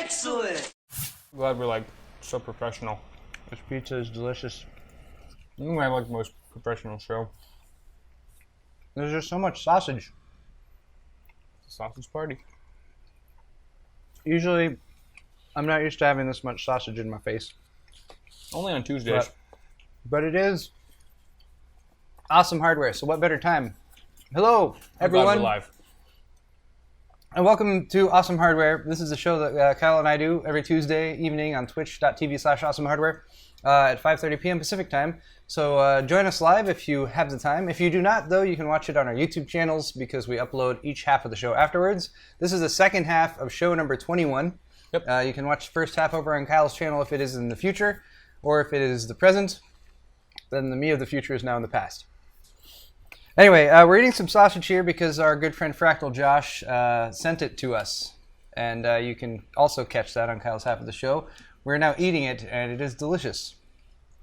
Excellent! Glad we're like so professional. This pizza is delicious. I think I like the most professional show. There's just so much sausage. It's a sausage party. Usually, I'm not used to having this much sausage in my face. Only on Tuesdays. But it is awesome hardware, so what better time? Hello, everyone. Live. And welcome to Awesome Hardware. This is a show that Kyle and I do every Tuesday evening on twitch.tv/awesomehardware at 5:30 p.m. Pacific time. So join us live if you have the time. If you do not, though, you can watch it on our YouTube channels because we upload each half of the show afterwards. This is the second half of show number 21. Yep. You can watch the first half over on Kyle's channel if it is in the future, or if it is the present, then the me of the future is now in the past. Anyway, we're eating some sausage here because our good friend Fractal Josh sent it to us. And you can also catch that on Kyle's half of the show. We're now eating it, and it is delicious.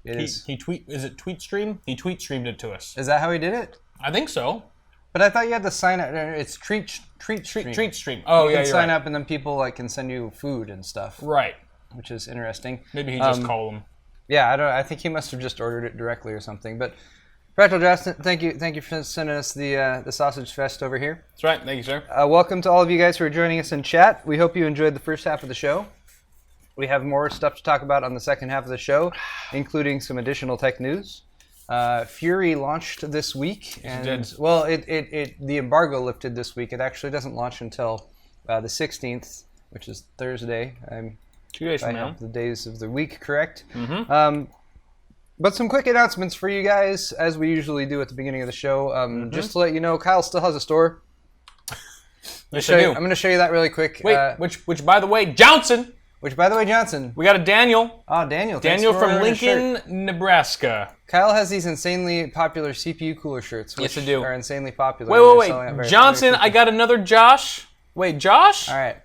Is it tweet stream? He tweet streamed it to us. Is that how he did it? I think so. But I thought you had to sign up. It's treat stream. Treat stream. Oh, you can sign up, and then people can send you food and stuff. Right. Which is interesting. Maybe he just called them. Yeah, I think he must have just ordered it directly or something. But Fractal Justin, thank you for sending us the sausage fest over here. That's right, thank you, sir. Welcome to all of you guys who are joining us in chat. We hope you enjoyed the first half of the show. We have more stuff to talk about on the second half of the show, including some additional tech news. Fury launched this week, and well, the embargo lifted this week. It actually doesn't launch until the 16th, which is Thursday. 2 days from now. The days of the week correct. Mm-hmm. But some quick announcements for you guys, as we usually do at the beginning of the show. Just to let you know, Kyle still has a store. I'm going to show you that really quick. Wait, which by the way, Johnson. Which by the way, Johnson. We got a Daniel. Oh, Daniel. Daniel from Lincoln, Nebraska. Kyle has these insanely popular CPU cooler shirts, which are insanely popular. Wait. Johnson, I got another Josh. Wait, Josh? All right.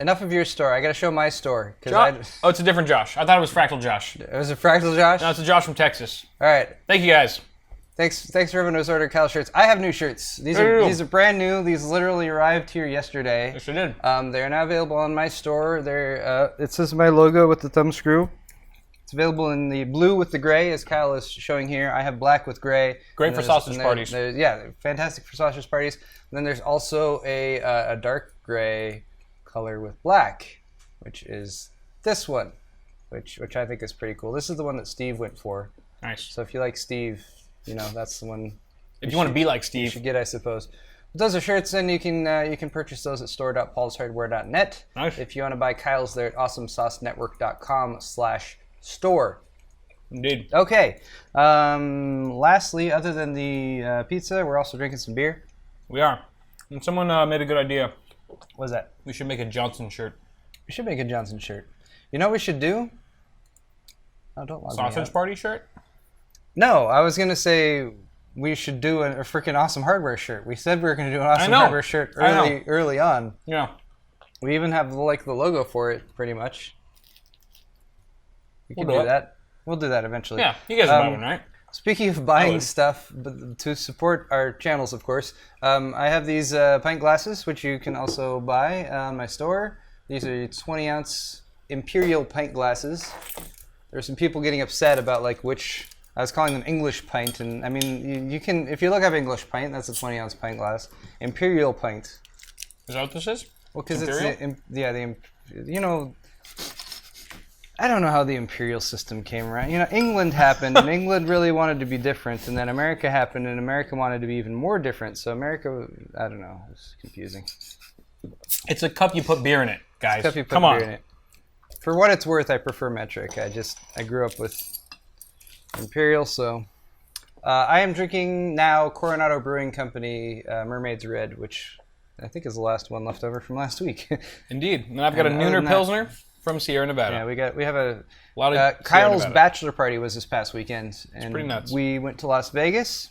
Enough of your store. I got to show my store. Oh, it's a different Josh. I thought it was Fractal Josh. It was a Fractal Josh? No, it's a Josh from Texas. All right. Thank you, guys. Thanks for everyone who's ordered Kyle shirts. I have new shirts. These are brand new. These literally arrived here yesterday. Yes, they did. They are now available on my store. It says my logo with the thumb screw. It's available in the blue with the gray, as Kyle is showing here. I have black with gray. Great for sausage parties. Yeah, fantastic for sausage parties. And then there's also a dark gray color with black, which is this one, which I think is pretty cool. This is the one that Steve went for. Nice. So if you like Steve, that's the one. If you want to be like Steve, you should get, I suppose. But those are shirts, and you can purchase those at store.paulshardware.net. Nice. If you want to buy Kyle's, they're at awesomesaucenetwork.com/store. Indeed. Okay. Lastly, other than the pizza, we're also drinking some beer. We are. And someone made a good idea. What is that? We should make a Johnson shirt. We should make a Johnson shirt. You know what we should do? Oh, don't log me out. Sausage party shirt? No, I was going to say we should do a freaking Awesome Hardware shirt. We said we were going to do an Awesome Hardware shirt early on. Yeah. We even have the logo for it, pretty much. We can do that. We'll do that eventually. Yeah, you guys will buy one, right? Speaking of buying stuff, to support our channels, of course, I have these pint glasses, which you can also buy on my store. These are 20-ounce Imperial pint glasses. There's some people getting upset about which. I was calling them English pint, and I mean, you can, if you look up English pint, that's a 20-ounce pint glass. Imperial pint. Is that what this is? Well, because it's I don't know how the imperial system came around. England happened, and England really wanted to be different, and then America happened, and America wanted to be even more different. So America, I don't know, it's confusing. It's a cup you put beer in it, guys. It's a cup you put beer in it. For what it's worth, I prefer metric. I grew up with imperial, so I am drinking now Coronado Brewing Company Mermaid's Red, which I think is the last one left over from last week. Indeed, and I've got a Nooner Pilsner. From Sierra Nevada. Yeah, we have a lot of Kyle's bachelor party was this past weekend, and it's pretty nuts. We went to Las Vegas.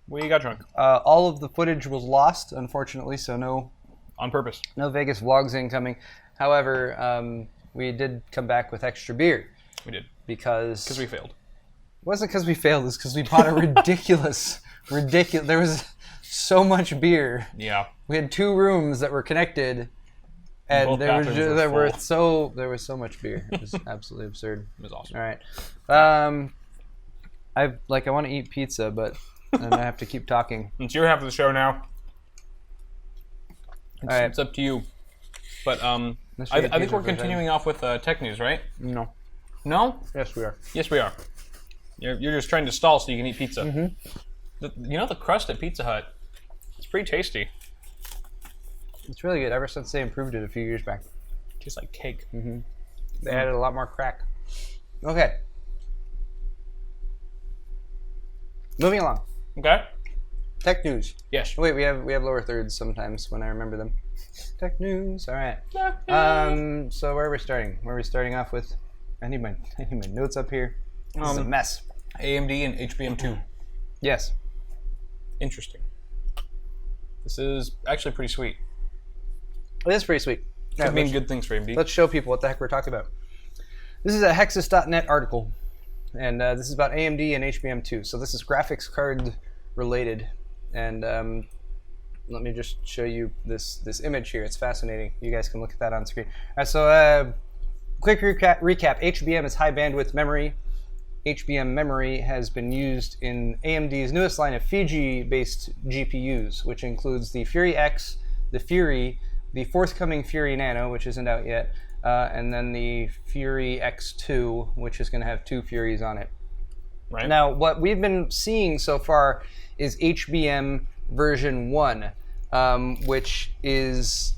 We got drunk. All of the footage was lost, unfortunately, so no. On purpose. No Vegas vlogs incoming. However, we did come back with extra beer. We did because we failed. It wasn't because we failed. It's because we bought a ridiculous. There was so much beer. Yeah. We had 2 rooms that were connected. And there was so much beer. It was absolutely absurd. It was awesome. All right. I want to eat pizza, but then I have to keep talking. It's your half of the show now. It's up to you. But I think we're continuing off with tech news, right? No. No? Yes, we are. Yes, we are. You're just trying to stall so you can eat pizza. Mm-hmm. The crust at Pizza Hut, it's pretty tasty. It's really good ever since they improved it a few years back. It tastes like cake. Mm-hmm. They added a lot more crack. Okay. Moving along. Okay. Tech news. Yes. Wait, we have lower thirds sometimes when I remember them. Tech news. All right. So where are we starting? Where are we starting off with? I need my notes up here. This is a mess. AMD and HBM2. Yes. Interesting. This is actually pretty sweet. It is pretty sweet. Could mean good things for AMD. Let's show people what the heck we're talking about. This is a Hexus.net article, and this is about AMD and HBM2. So this is graphics card related, and let me just show you this image here. It's fascinating. You guys can look at that on screen. All right, so quick recap. HBM is high bandwidth memory. HBM memory has been used in AMD's newest line of Fiji-based GPUs, which includes the Fury X, the Fury, the forthcoming Fury Nano, which isn't out yet, and then the Fury X2, which is going to have 2 Furies on it. Right. Now, what we've been seeing so far is HBM version 1, which is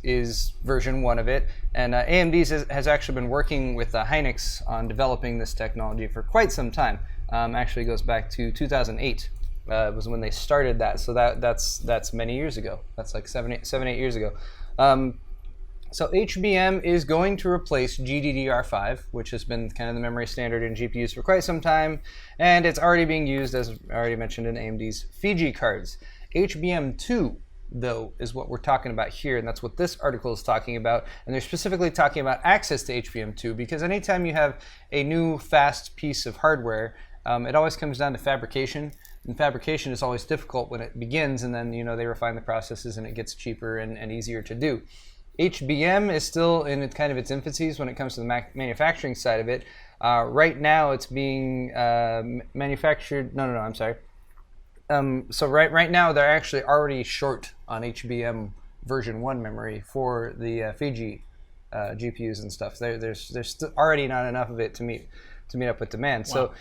version 1 of it. And AMD has actually been working with Hynix on developing this technology for quite some time. Actually goes back to 2008 was when they started that. So that's many years ago. That's like 7-8 years ago. So HBM is going to replace GDDR5, which has been kind of the memory standard in GPUs for quite some time, and it's already being used, as I already mentioned, in AMD's Fiji cards. HBM2, though, is what we're talking about here, and that's what this article is talking about, and they're specifically talking about access to HBM2, because anytime you have a new fast piece of hardware, it always comes down to fabrication, and fabrication is always difficult when it begins, and then they refine the processes and it gets cheaper and easier to do. HBM is still in its infancies when it comes to the manufacturing side of it. Right now it's being manufactured, I'm sorry. So right now they're actually already short on HBM version 1 memory for the Fiji GPUs and stuff. There's already not enough of it to meet up with demand. Wow. So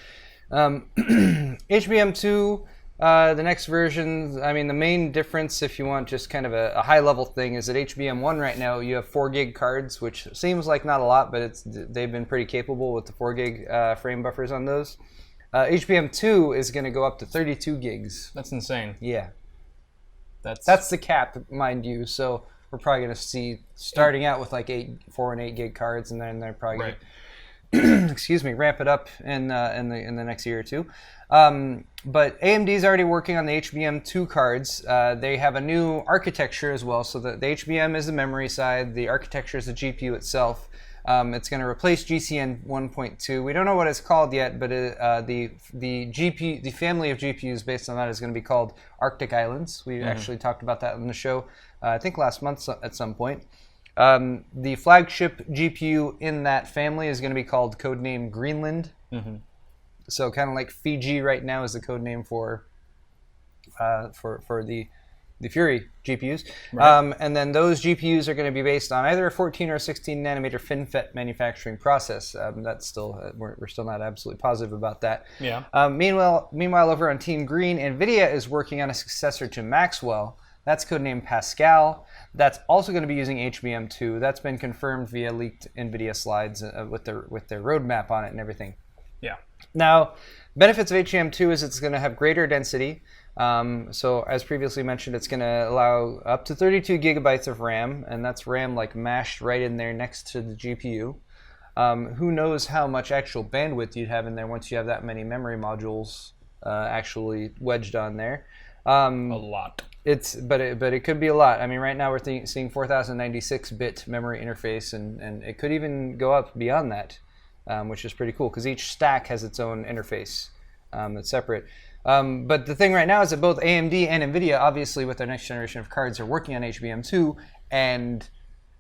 HBM2, the next version, the main difference, if you want just kind of a high level thing, is that HBM1 right now you have 4 gig cards, which seems like not a lot, but they've been pretty capable with the 4 gig frame buffers on those. HBM2 is going to go up to 32 gigs. That's insane. Yeah. That's the cap, mind you. So we're probably going to see starting out with like 4 and 8 gig cards, and then they're probably going to ramp it up in the next year or two. But AMD is already working on the HBM2 cards. They have a new architecture as well. So the HBM is the memory side. The architecture is the GPU itself. It's going to replace GCN 1.2. We don't know what it's called yet, but the family of GPUs based on that is going to be called Arctic Islands. We actually talked about that on the show, I think last month at some point. The flagship GPU in that family is going to be called codename Greenland. Mm-hmm. So kind of like Fiji right now is the codename for the Fury GPUs. Right. And then those GPUs are going to be based on either a 14 or a 16 nanometer FinFET manufacturing process. That's still we're still not absolutely positive about that. Yeah. Meanwhile, over on Team Green, NVIDIA is working on a successor to Maxwell. That's codenamed Pascal. That's also going to be using HBM2. That's been confirmed via leaked NVIDIA slides with their roadmap on it and everything. Yeah. Now, benefits of HBM2 is it's going to have greater density. So as previously mentioned, it's going to allow up to 32 gigabytes of RAM, and that's RAM like mashed right in there next to the GPU. Who knows how much actual bandwidth you'd have in there once you have that many memory modules actually wedged on there. A lot. But it could be a lot. Right now we're seeing 4096-bit memory interface, and it could even go up beyond that, which is pretty cool because each stack has its own interface that's separate. But the thing right now is that both AMD and NVIDIA, obviously with their next generation of cards, are working on HBM2, and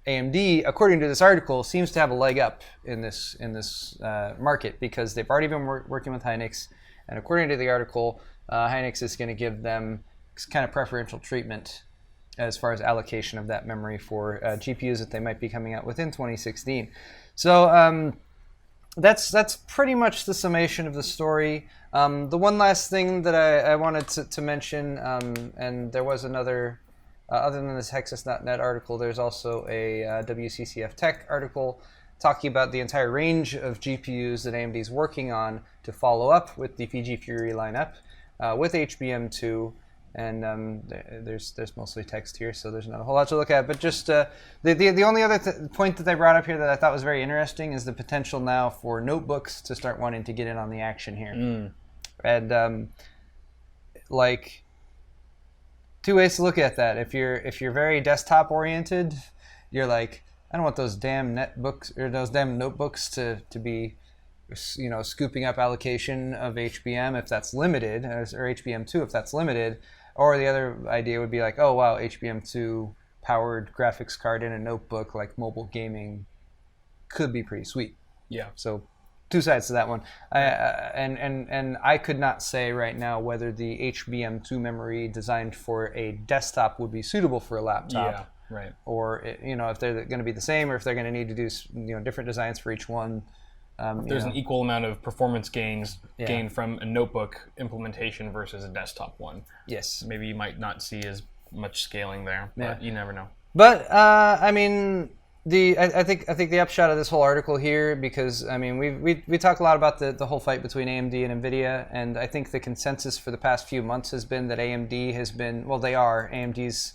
AMD, according to this article, seems to have a leg up in this market because they've already been working with Hynix, and according to the article, Hynix is going to give them kind of preferential treatment as far as allocation of that memory for GPUs that they might be coming out within 2016. So that's pretty much the summation of the story. The one last thing that I wanted to mention, and there was another, other than this Hexus.net article, there's also a WCCF Tech article talking about the entire range of GPUs that AMD is working on to follow up with the Fiji Fury lineup with HBM2. And there's mostly text here, so there's not a whole lot to look at. But just the only other point that they brought up here that I thought was very interesting is the potential now for notebooks to start wanting to get in on the action here. And like, two ways to look at that. If you're very desktop oriented, you're like, I don't want those damn netbooks or those damn notebooks to be, you know, scooping up allocation of HBM if that's limited, or HBM2 if that's limited. Or the other idea would be like, oh wow, HBM2 powered graphics card in a notebook, like mobile gaming, could be pretty sweet. Yeah. So two sides to that one. And I could not say right now whether the HBM2 memory designed for a desktop would be suitable for a laptop. Yeah. Right. Or, you know, if they're going to be the same, or if they're going to need to do, you know, different designs for each one. There's an equal amount of performance gained from a notebook implementation versus a desktop one. Yes. Maybe you might not see as much scaling there, but you never know. But I mean, I think the upshot of this whole article here, because I mean we talk a lot about the whole fight between AMD and NVIDIA, and I think the consensus for the past few months has been that AMD has been, well, AMD's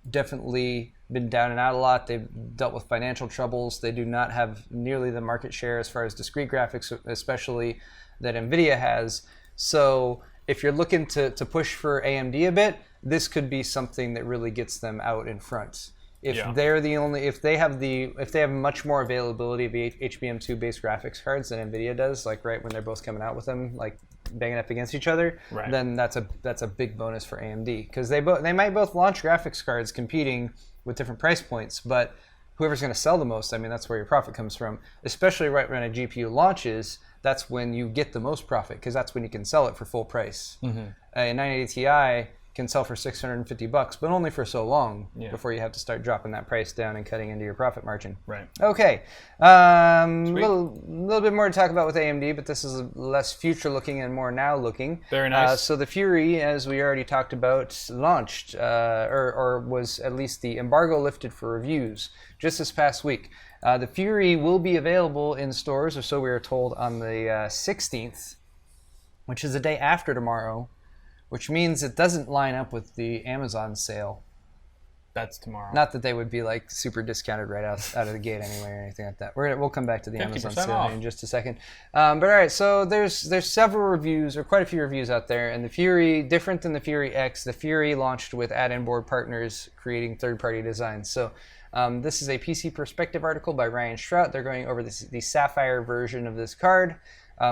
definitely been down and out a lot. They've dealt with financial troubles. They do not have nearly the market share as far as discrete graphics, especially, that NVIDIA has. So if you're looking to push for AMD a bit, this could be something that really gets them out in front. If they're the only, if they have much more availability of HBM2 based graphics cards than NVIDIA does, like right when they're both coming out with them, like banging up against each other, then that's a big bonus for AMD, because they might both launch graphics cards competing with different price points, but whoever's going to sell the most, I mean, that's where your profit comes from. Especially right when a GPU launches, that's when you get the most profit, because that's when you can sell it for full price. A 980 Ti can sell for $650, but only for so long before you have to start dropping that price down and cutting into your profit margin. Right. Okay. Little bit more to talk about with AMD, but this is less future looking and more now looking. Very nice. So the Fury, as we already talked about, launched, or was at least the embargo lifted for reviews just this past week. The Fury will be available in stores, or so we were told, on the 16th, which is the day after tomorrow. Which means it doesn't line up with the Amazon sale. That's tomorrow. Not that they would be like super discounted right out of the gate anyway or anything like that. We'll come back to the Amazon sale in just a second. But all right, so there's several reviews, or quite a few reviews out there, and the Fury, different than the Fury X, the Fury launched with add-in board partners creating third-party designs. So this is a PC Perspective article by Ryan Strout. They're going over the Sapphire version of this card,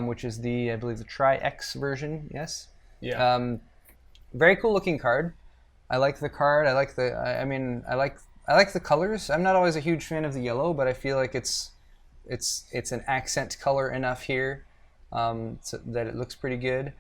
which is I believe the Tri-X version. Yes. Yeah. Very cool looking card. I like the card. I like the colors. I'm not always a huge fan of the yellow, but I feel like it's an accent color enough here so that it looks pretty good.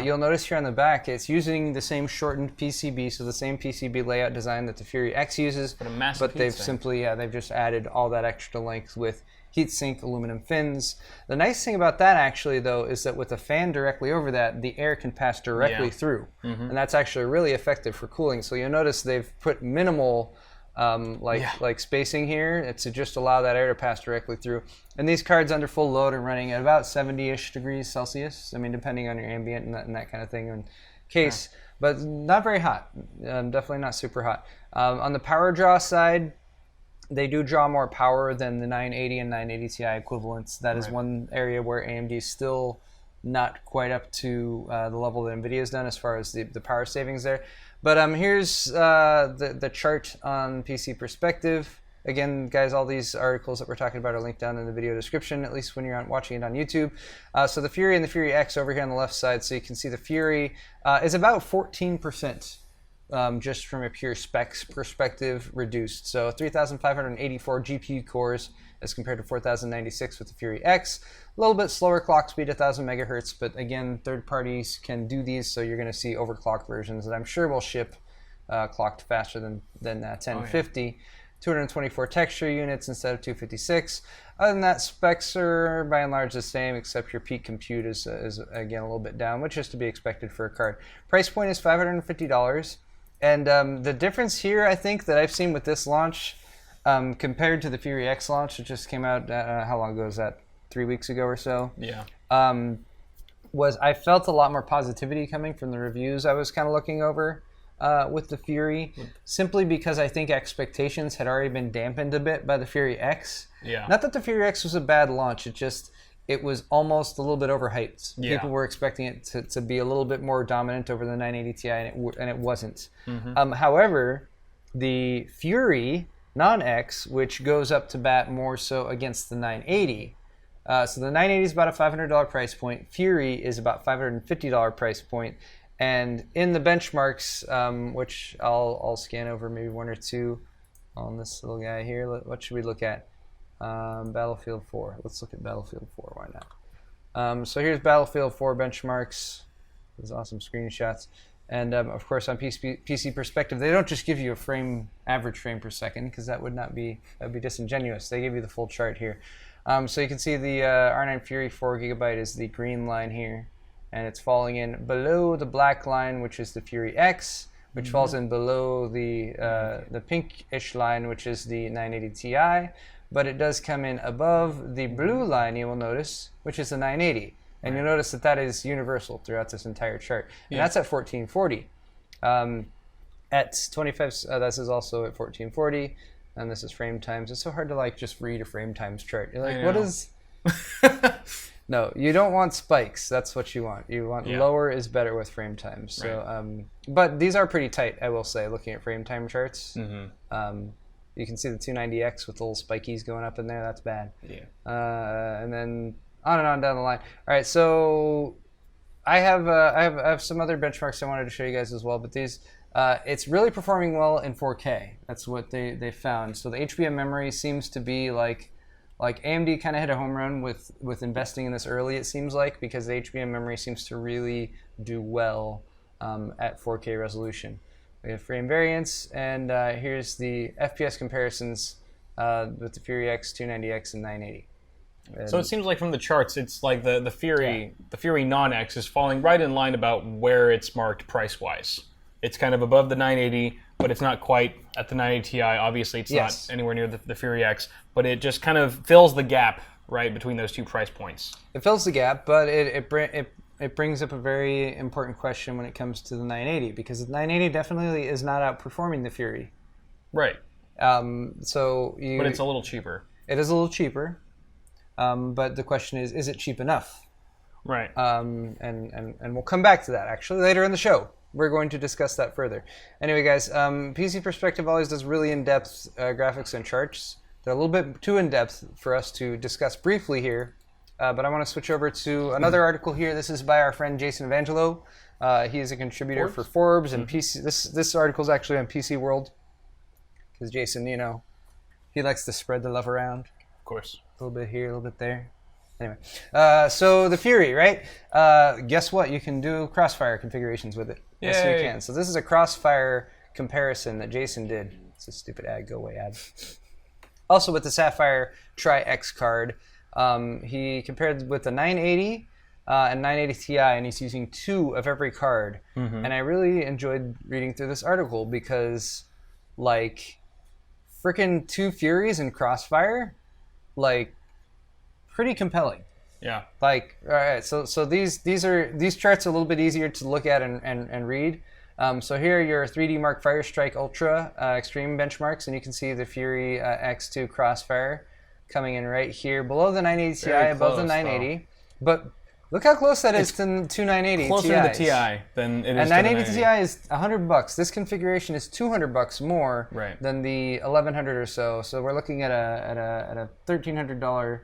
You'll notice here on the back, it's using the same shortened PCB, so the same PCB layout design that the Fury X uses, but they've they've just added all that extra length with heatsink aluminum fins. The nice thing about that, actually, though, is that with a fan directly over that, the air can pass directly through, and that's actually really effective for cooling. So you'll notice they've put minimal like spacing here to just allow that air to pass directly through. And these cards under full load are running at about 70-ish degrees Celsius. I mean, depending on your ambient and that kind of thing in case, but not very hot. Definitely not super hot. On the power draw side, they do draw more power than the 980 and 980 Ti equivalents. That is one area where AMD is still not quite up to the level that NVIDIA has done as far as the power savings there. But here's the chart on PC Perspective. Again, guys, all these articles that we're talking about are linked down in the video description, at least when you're watching it on YouTube. So the Fury and the Fury X over here on the left side, so you can see the Fury is about 14% just from a pure specs perspective, reduced. So 3,584 GPU cores as compared to 4,096 with the Fury X. A little bit slower clock speed, 1,000 megahertz, but again, third parties can do these, so you're going to see overclocked versions that I'm sure will ship clocked faster than 1050. Oh, yeah. 224 texture units instead of 256. Other than that, specs are by and large the same, except your peak compute is again a little bit down, which is to be expected for a card. Price point is $550. And the difference here, I think, that I've seen with this launch compared to the Fury X launch, it just came out, how long ago was that? 3 weeks ago or so? Yeah. Was I felt a lot more positivity coming from the reviews I was kind of looking over. With the Fury, simply because I think expectations had already been dampened a bit by the Fury X. Yeah. Not that the Fury X was a bad launch, it was almost a little bit overhyped. Yeah. People were expecting it to be a little bit more dominant over the 980 Ti, and it wasn't. Mm-hmm. However, the Fury non-X, which goes up to bat more so against the 980. So the 980 is about a $500 price point. Fury is about $550 price point. And in the benchmarks, which I'll scan over maybe one or two on this little guy here. What should we look at? Battlefield 4. Let's look at Battlefield 4. Why not? So here's Battlefield 4 benchmarks. Those awesome screenshots. And of course, on PC perspective, they don't just give you a average frame per second, because that would be disingenuous. They give you the full chart here. So you can see the R9 Fury 4 GB is the green line here. And it's falling in below the black line, which is the Fury X, which falls in below the pinkish line, which is the 980 Ti. But it does come in above the blue line, you will notice, which is the 980. And you'll notice that is universal throughout this entire chart. And that's at 1440. At 25, this is also at 1440. And this is frame times. It's so hard to just read a frame times chart. You're like, what is... No, you don't want spikes. That's what you want. You want lower is better with frame times. So, right. But these are pretty tight, I will say, looking at frame time charts. Mm-hmm. You can see the 290X with little spikies going up in there. That's bad. Yeah. And then on and on down the line. All right, so I have some other benchmarks I wanted to show you guys as well, but these it's really performing well in 4K. That's what they found. So the HBM memory seems to be like AMD kind of hit a home run with investing in this early, it seems like, because the HBM memory seems to really do well at 4K resolution. We have frame variance, and here's the FPS comparisons with the Fury X, 290X, and 980. And so it seems like from the charts, it's like the Fury non-X is falling right in line about where it's marked price-wise. It's kind of above the 980, but it's not quite at the 980 Ti. Obviously, it's not anywhere near the Fury X, but it just kind of fills the gap, right, between those 2 price points. It fills the gap, but it brings up a very important question when it comes to the 980, because the 980 definitely is not outperforming the Fury. Right. But it's a little cheaper. It is a little cheaper, but the question is it cheap enough? Right. And we'll come back to that, actually, later in the show. We're going to discuss that further. Anyway, guys, PC Perspective always does really in-depth graphics and charts. They're a little bit too in-depth for us to discuss briefly here, but I want to switch over to another article here. This is by our friend Jason Evangelo. He is a contributor for Forbes and PC. This article is actually on PC World, because Jason, he likes to spread the love around. Of course. A little bit here, a little bit there. Anyway, so the Fury, right? Guess what? You can do CROSSFIRE configurations with it. Yay. Yes, you can. So this is a CROSSFIRE comparison that Jason did. It's a stupid ad. Go away, ad. Also with the Sapphire Tri-X card, he compared with the 980 and 980 Ti, and he's using 2 of every card. Mm-hmm. And I really enjoyed reading through this article because, freaking 2 Furies in CROSSFIRE, pretty compelling. Yeah. All right, so these charts are a little bit easier to look at and read. So here are your 3D Mark Firestrike Ultra Extreme benchmarks, and you can see the Fury X2 CROSSFIRE coming in right here below the 980 Ti, above the 980. Though. But look how close that is to 980 closer Ti's. to the Ti than it is and to 980 Ti is $100. This configuration is $200 more than the 1100 or so. So we're looking at a $1,300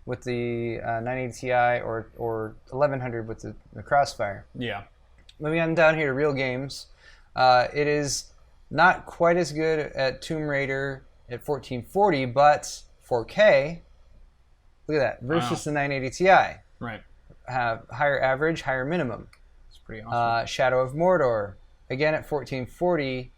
with the 980 Ti or 1100 with the CROSSFIRE. Yeah. Moving on down here to real games. It is not quite as good at Tomb Raider at 1440, but 4K. Look at that versus the 980 Ti. Right. Have higher average, higher minimum. It's pretty awesome. Shadow of Mordor, again at 1440.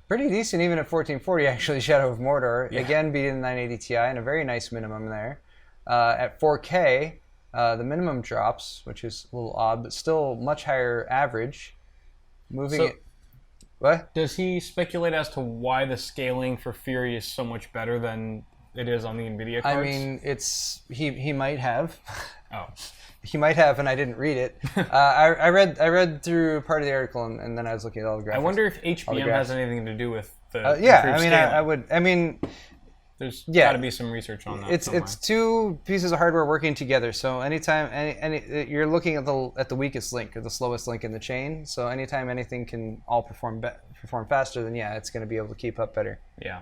Pretty decent even at 1440 actually. Shadow of Mordor, again beating the 980 Ti and a very nice minimum there. At 4K, the minimum drops, which is a little odd, but still much higher average. Moving it. What? Does he speculate as to why the scaling for Fury is so much better than it is on the NVIDIA cards? I mean, he might have. Oh. He might have, and I didn't read it. I read through part of the article, and then I was looking at all the graphics. I wonder if HBM has anything to do with the yeah, I mean, scaling. I would. I mean, there's got to be some research on that. It's two pieces of hardware working together. So anytime you're looking at the weakest link or the slowest link in the chain. So anytime anything can all perform faster, then yeah, it's going to be able to keep up better. Yeah.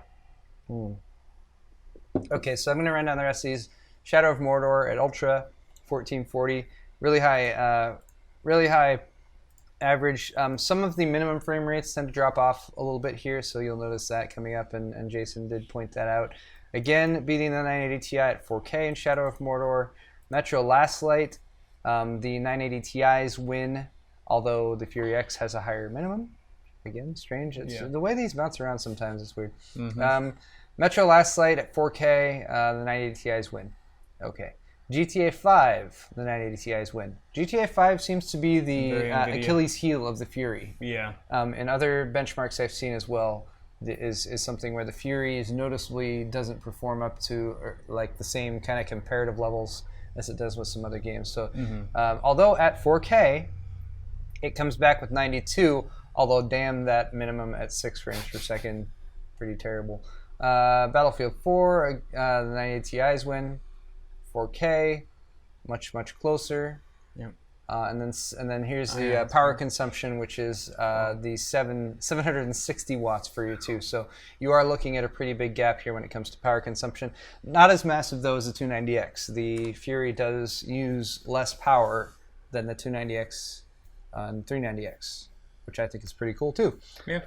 Okay, so I'm going to run down the rest of these. Shadow of Mordor at Ultra, 1440, really high average. Some of the minimum frame rates tend to drop off a little bit here, so you'll notice that coming up, and Jason did point that out. Again, beating the 980 Ti at 4K in Shadow of Mordor. Metro Last Light, the 980 Ti's win, although the Fury X has a higher minimum. Again, strange. The way these bounce around sometimes is weird. Metro Last Light at 4K, the 980 Ti's win. Okay. GTA 5, the 980 Ti's win. GTA 5 seems to be the Achilles heel of the Fury. Yeah. And other benchmarks I've seen as well is something where the Fury is noticeably doesn't perform up to like the same kind of comparative levels as it does with some other games. So although at 4K, it comes back with 92, although damn that minimum at 6 frames per second, pretty terrible. Battlefield 4, the 980 Ti's win. 4K, much closer. Yep. And then here's the power consumption, which is the 760 watts for you too. So you are looking at a pretty big gap here when it comes to power consumption. Not as massive though as the 290X. The Fury does use less power than the 290X and 390X, which I think is pretty cool too. Yeah.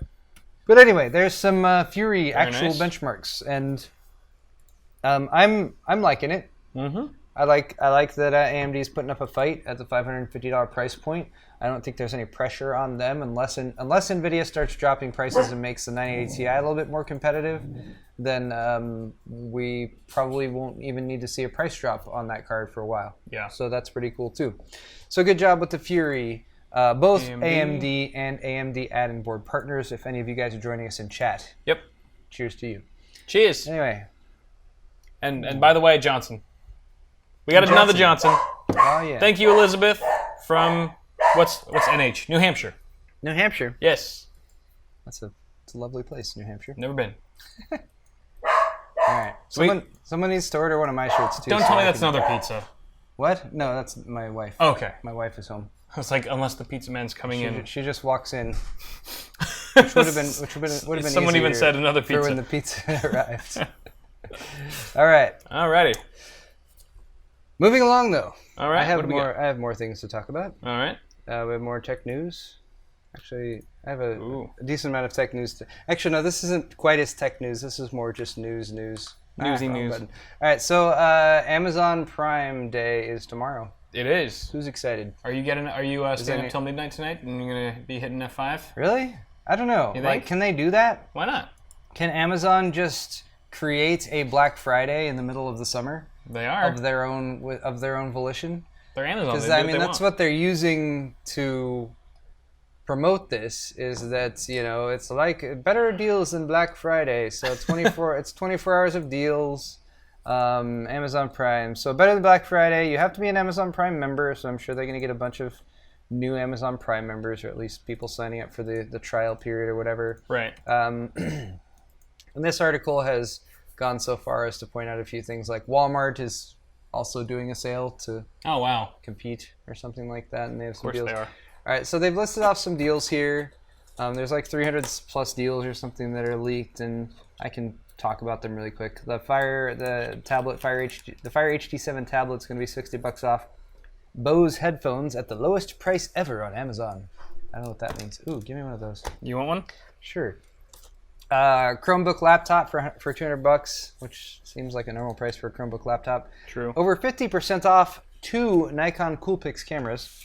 But anyway, there's some Fury Very actual nice. benchmarks, and I'm liking it. I like that AMD is putting up a fight at the $550 price point. I don't think there's any pressure on them unless NVIDIA starts dropping prices and makes the 980 Ti a little bit more competitive. Then we probably won't even need to see a price drop on that card for a while. Yeah. So that's pretty cool too. So good job with the Fury. Both AMD and AMD add-in board partners. If any of you guys are joining us in chat. Yep. Cheers to you. Cheers. Anyway. And by the way, Johnson. We got another Johnson. Oh yeah. Thank you, Elizabeth, from what's NH? New Hampshire. New Hampshire. Yes. It's a lovely place, New Hampshire. Never been. All right. Someone needs to order one of my shirts too. Don't tell me that's another pizza. What? No, that's my wife. Oh, okay. My wife is home. I was like, unless the pizza man's coming in. She just walks in. Which would have been Someone even said another for pizza. when the pizza arrived. All right. Alrighty. Moving along though. All right. I have more things to talk about. All right. We have more tech news. Actually, I have a decent amount of tech news. Actually, no, this isn't quite as tech news. This is more just news. Newsy news. Button. All right, so Amazon Prime Day is tomorrow. It is. Who's excited? Are you staying up till midnight tonight and you're gonna be hitting F5? Really? I don't know. You Like, think? can they do that? Why not? Can Amazon just create a Black Friday in the middle of the summer They are. of their own volition? They're Amazon. Because I mean, that's what they're using to promote this. Is that it's like better deals than Black Friday. So 24 it's 24 hours of deals. Amazon Prime. So better than Black Friday. You have to be an Amazon Prime member. So I'm sure they're going to get a bunch of new Amazon Prime members, or at least people signing up for the trial period or whatever. Right. And this article has gone so far as to point out a few things, like Walmart is also doing a sale to compete or something like that, and they have some deals. Of course they are. All right, so they've listed off some deals here. There's like 300 plus deals or something that are leaked, and I can talk about them really quick. The Fire HD7 tablet's going to be $60 off. Bose headphones at the lowest price ever on Amazon. I don't know what that means. Ooh, give me one of those. You want one? Sure. Chromebook laptop for $200, which seems like a normal price for a Chromebook laptop. True. Over 50% off 2 Nikon Coolpix cameras,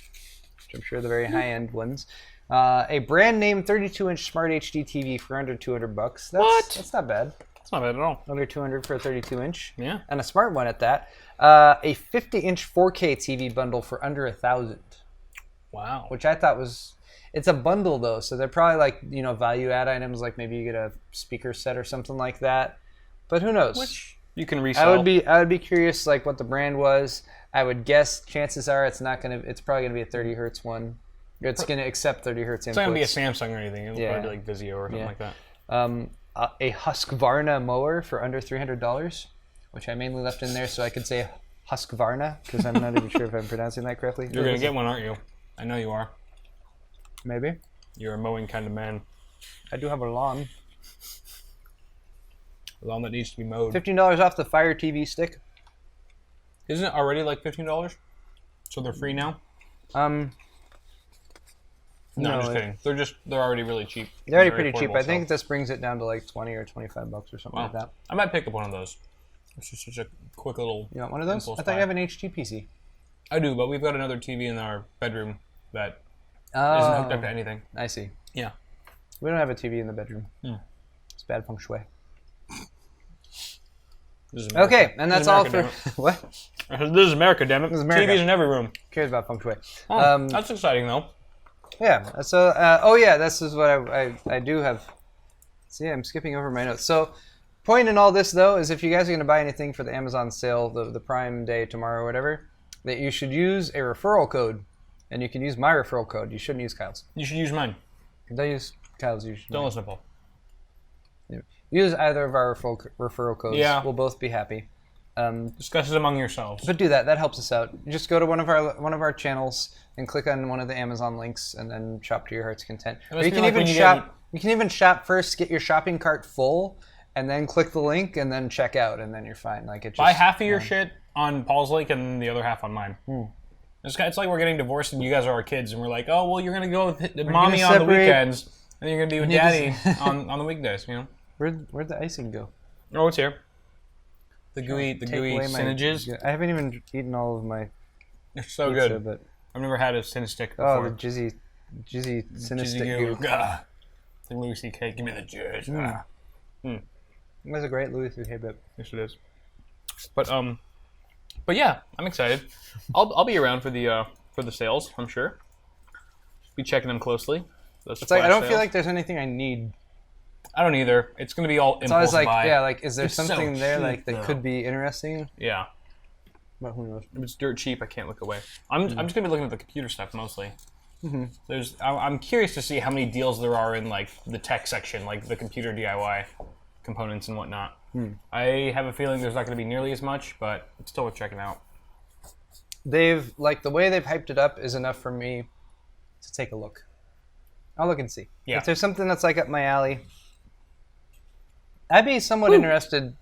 which I'm sure are the very high-end ones. A brand name 32-inch Smart HD TV for under $200. That's not bad. That's not bad at all. Under $200 for a 32-inch. Yeah. And a smart one at that. A 50-inch 4K TV bundle for under $1,000. Wow. Which I thought was... It's a bundle, though, so they're probably like, you know, value-add items, like maybe you get a speaker set or something like that. But who knows? Which you can resell. I would be curious, like, what the brand was. I would guess chances are it's probably gonna be a 30 hertz one. It's gonna accept 30 hertz inputs. It's not gonna be a Samsung or anything. It'll probably be like Vizio or something like that. A Husqvarna mower for under $300, which I mainly left in there so I could say Husqvarna because I'm not even sure if I'm pronouncing that correctly. You're gonna get one, aren't you? I know you are. Maybe. You're a mowing kind of man. I do have a lawn. A lawn that needs to be mowed. $15 off the Fire TV stick. Isn't it already like $15? So they're free now? No, I'm just kidding. They're already really cheap. They're already pretty cheap. I think this brings it down to like 20 or $25 or something like that. I might pick up one of those. It's just such a quick little. You want one of those? I thought you have an HD PC. I do, but we've got another TV in our bedroom that isn't hooked up to anything. I see. Yeah. We don't have a TV in the bedroom. It's bad feng shui. Okay, and that's all for what? This is America, damn it. TVs in every room. Who cares about feng shui? That's exciting, though. Yeah. So, this is what I do have. See, I'm skipping over my notes. So, point in all this though is if you guys are going to buy anything for the Amazon sale, the Prime Day tomorrow or whatever, that you should use a referral code, and you can use my referral code. You shouldn't use Kyle's. You should use mine. Don't use Kyle's. Don't listen to Paul. Use either of our referral codes. Yeah. We'll both be happy. Discuss it among yourselves. But do that. That helps us out. Just go to one of our channels and click on one of the Amazon links, and then shop to your heart's content. Or you can even shop. You can even shop first, get your shopping cart full, and then click the link, and then check out, and then you're fine. Like it. Buy half of your shit on Paul's link, and the other half on mine. It's like we're getting divorced, and you guys are our kids, and we're like, oh well, you're gonna go with mommy on the weekends, and you're gonna be with daddy on the weekdays. You know. Where'd the icing go? Oh, it's here. The gooey synages. I haven't even eaten all of my. They're so pizza, good. But... I've never had a Cinestick before. Oh, the jizzy Cinestick goo. The Louis C.K. Give me the jizz. It was a great Louis C.K. bit. Yes, it is. But yeah, I'm excited. I'll be around for the sales. I'm sure. Be checking them closely. It's like I don't feel like there's anything I need. I don't either. It's going to be all impulse buy. So I was like, buy. Is there something there like that could be interesting? Yeah. But who knows? If it's dirt cheap, I can't look away. I'm just going to be looking at the computer stuff mostly. I'm curious to see how many deals there are in like the tech section, like the computer DIY components and whatnot. I have a feeling there's not going to be nearly as much, but it's still worth checking out. The way they've hyped it up is enough for me to take a look. I'll look and see. Yeah. If there's something that's like up my alley, I'd be somewhat interested.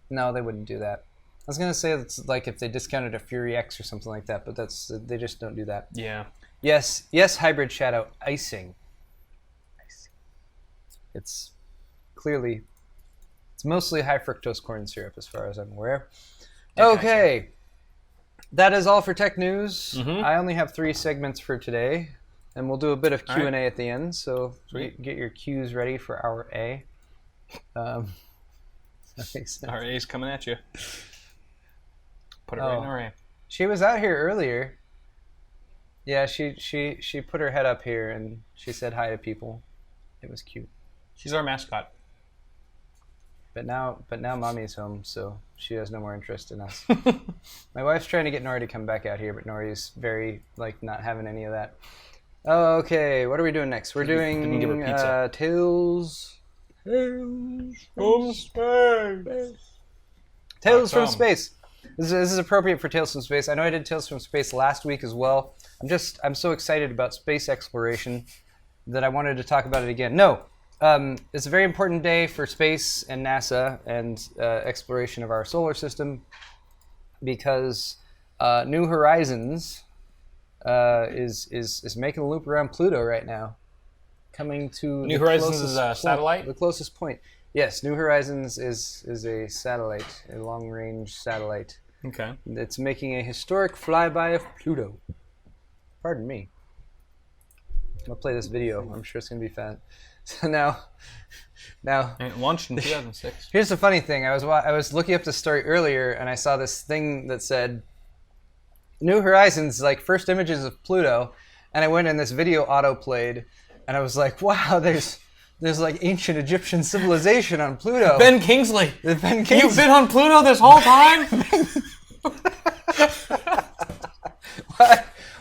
No, they wouldn't do that. I was gonna say it's like if they discounted a Fury X or something like that, but they just don't do that. Yeah. Yes, Hybrid Shadow icing. It's mostly high fructose corn syrup, as far as I'm aware. Okay, that is all for tech news. I only have 3 segments for today, and we'll do a bit of Q&A at the end. So get your Q's ready for our A. That makes sense. Our A's coming at you. Put it right in our A. She was out here earlier. Yeah, she put her head up here and she said hi to people. It was cute. She's our mascot. But now mommy's home, so she has no more interest in us. My wife's trying to get Nori to come back out here, but Nori's very not having any of that. Okay, what are we doing next? We're doing Tales from Space. Tales from Space. This is appropriate for Tales from Space. I know I did Tales from Space last week as well. I'm so excited about space exploration that I wanted to talk about it again. No, it's a very important day for space and NASA and exploration of our solar system because New Horizons is making a loop around Pluto right now, coming to New Horizons is a satellite. The closest point. Yes, New Horizons is a satellite, a long-range satellite. Okay. It's making a historic flyby of Pluto. Pardon me. I'll play this video. I'm sure it's gonna be fun. So now. And it launched in 2006. Here's the funny thing. I was looking up this story earlier, and I saw this thing that said New Horizons, like first images of Pluto, and I went and this video auto played, and I was like, wow, there's like ancient Egyptian civilization on Pluto. Ben Kingsley. Ben Kingsley. You've been on Pluto this whole time?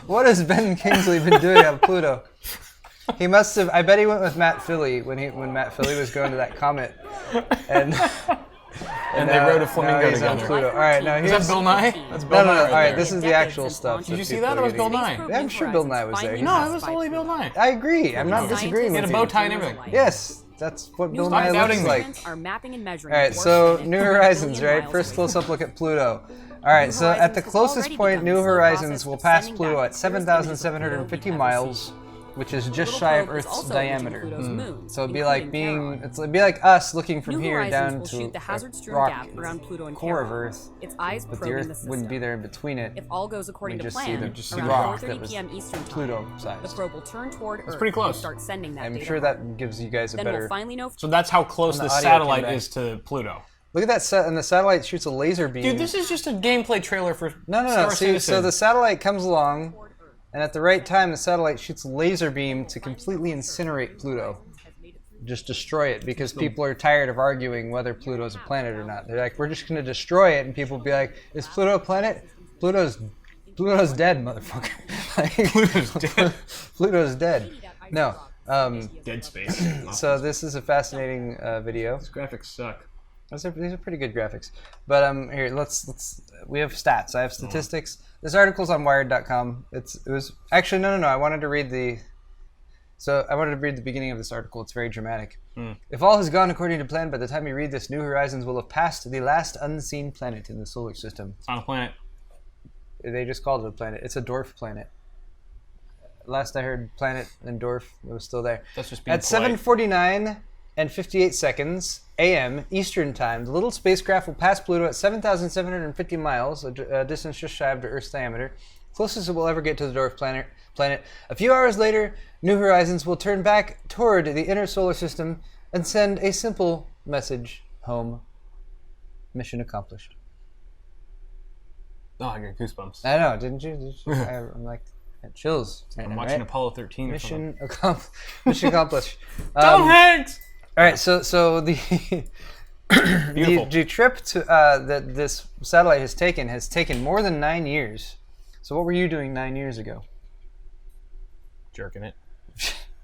What has Ben Kingsley been doing on Pluto? He must have. I bet he went with Matt Philly when Matt Philly was going to that comet, and they rode a flamingo together. Pluto. All right, now here's Is that Bill Nye? That's Bill Nye. All right, this is the actual stuff. Did you see that? That was Bill Nye. Yeah, I'm sure Bill Nye was there. No, it was totally Bill Nye. I agree. I'm not disagreeing He with had a you. bow tie and everything. Yes, that's what Bill Nye looks like. Are mapping and measuring All right, so New Horizons, right? First close-up look at Pluto. All right, so at the closest point, New Horizons will pass Pluto at 7,750 miles, which is just shy of Earth's diameter. So it'd be like us looking from here down to the rock core of Earth, but the Earth wouldn't be there in between it. If all goes according to just plan, see the around rock 4:30 that was p.m. Eastern Time, Pluto the sized. probe will turn toward Earth pretty close. and start sending that I'm data. sure that gives you guys a Then better. we'll finally know. So that's how close On the the audio satellite came back. is to Pluto. Look at that set, and the satellite shoots a laser beam. Dude, this is just a gameplay trailer for No. Star See, Citizen. so the satellite comes along, and at the right time, the satellite shoots a laser beam to completely incinerate Pluto. Just destroy it, because people are tired of arguing whether Pluto's a planet or not. They're like, we're just going to destroy it, and people will be like, is Pluto a planet? Pluto's dead, motherfucker. Pluto's dead. Pluto's dead. No. Dead Space. So this is a fascinating video. These graphics suck. These are pretty good graphics. But here, let's we have stats. I have statistics. This article's on Wired.com. It was actually no. I wanted to read the beginning of this article. It's very dramatic. If all has gone according to plan, by the time you read this, New Horizons will have passed the last unseen planet in the solar system. It's on a planet. They just called it a planet. It's a dwarf planet. Last I heard, planet and dwarf, it was still there. That's just being At 7:49 and 58 seconds a.m. Eastern Time, the little spacecraft will pass Pluto at 7,750 miles, a distance just shy of the Earth's diameter, closest it will ever get to the dwarf planet. A few hours later, New Horizons will turn back toward the inner solar system and send a simple message home. Mission accomplished. Oh, I got goosebumps. I know, didn't you? I'm like, chills. I'm watching Apollo 13. Mission accomplished. Tom Hanks! All right, so the Beautiful. the trip to that this satellite has taken more than 9 years. So what were you doing 9 years ago? Jerking it.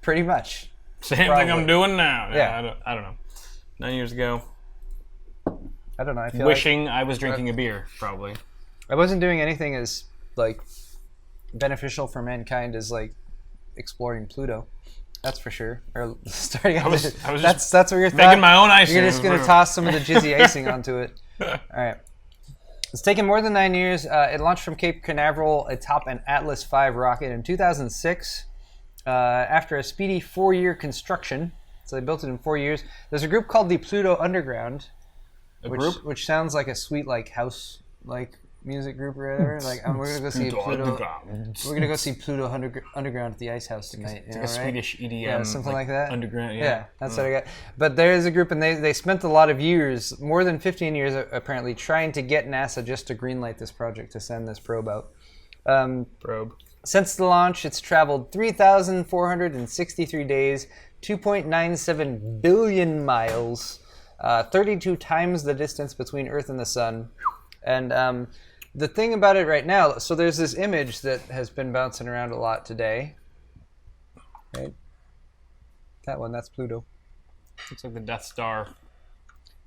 Pretty much. Same Probably. thing I'm doing now. Yeah. I don't know. 9 years ago. I don't know. I feel Wishing I was drinking a beer, probably. I wasn't doing anything as like beneficial for mankind as like exploring Pluto. That's for sure. Or starting out. That's where you're making my own icing. You're just gonna toss some of the jizzy icing onto it. All right. It's taken more than 9 years. It launched from Cape Canaveral atop an Atlas V rocket in 2006 after a speedy 4-year construction. So they built it in 4 years. There's a group called the Pluto Underground, which sounds like a sweet like house like music group or whatever. Like we're gonna go see Pluto. We're gonna go see Pluto Underground at the Ice House tonight. It's like a Swedish EDM, yeah, something like that. Underground, yeah. That's what I got. But there is a group, and they spent a lot of years, more than 15 years apparently, trying to get NASA just to greenlight this project to send this probe out. Since the launch, it's traveled 3,463 days, 2.97 billion miles, 32 times the distance between Earth and the Sun, and the thing about it right now, so there's this image that has been bouncing around a lot today. Right? That one, that's Pluto. Looks like the Death Star.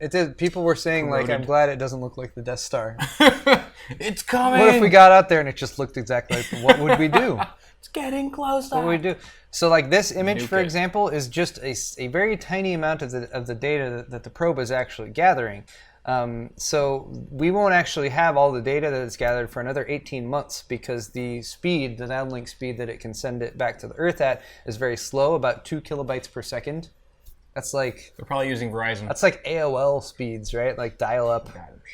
It did. People were saying, Corroded. like, I'm glad it doesn't look like the Death Star. It's coming! What if we got out there and it just looked exactly like, what would we do? It's getting closer. What would we do? So, like, this image, Nuke for it. example, is just a very tiny amount of the data that the probe is actually gathering. So we won't actually have all the data that it's gathered for another 18 months because the speed, the downlink speed that it can send it back to the Earth at is very slow, about 2 kilobytes per second. That's like... They're probably using Verizon. That's like AOL speeds, right? Like dial-up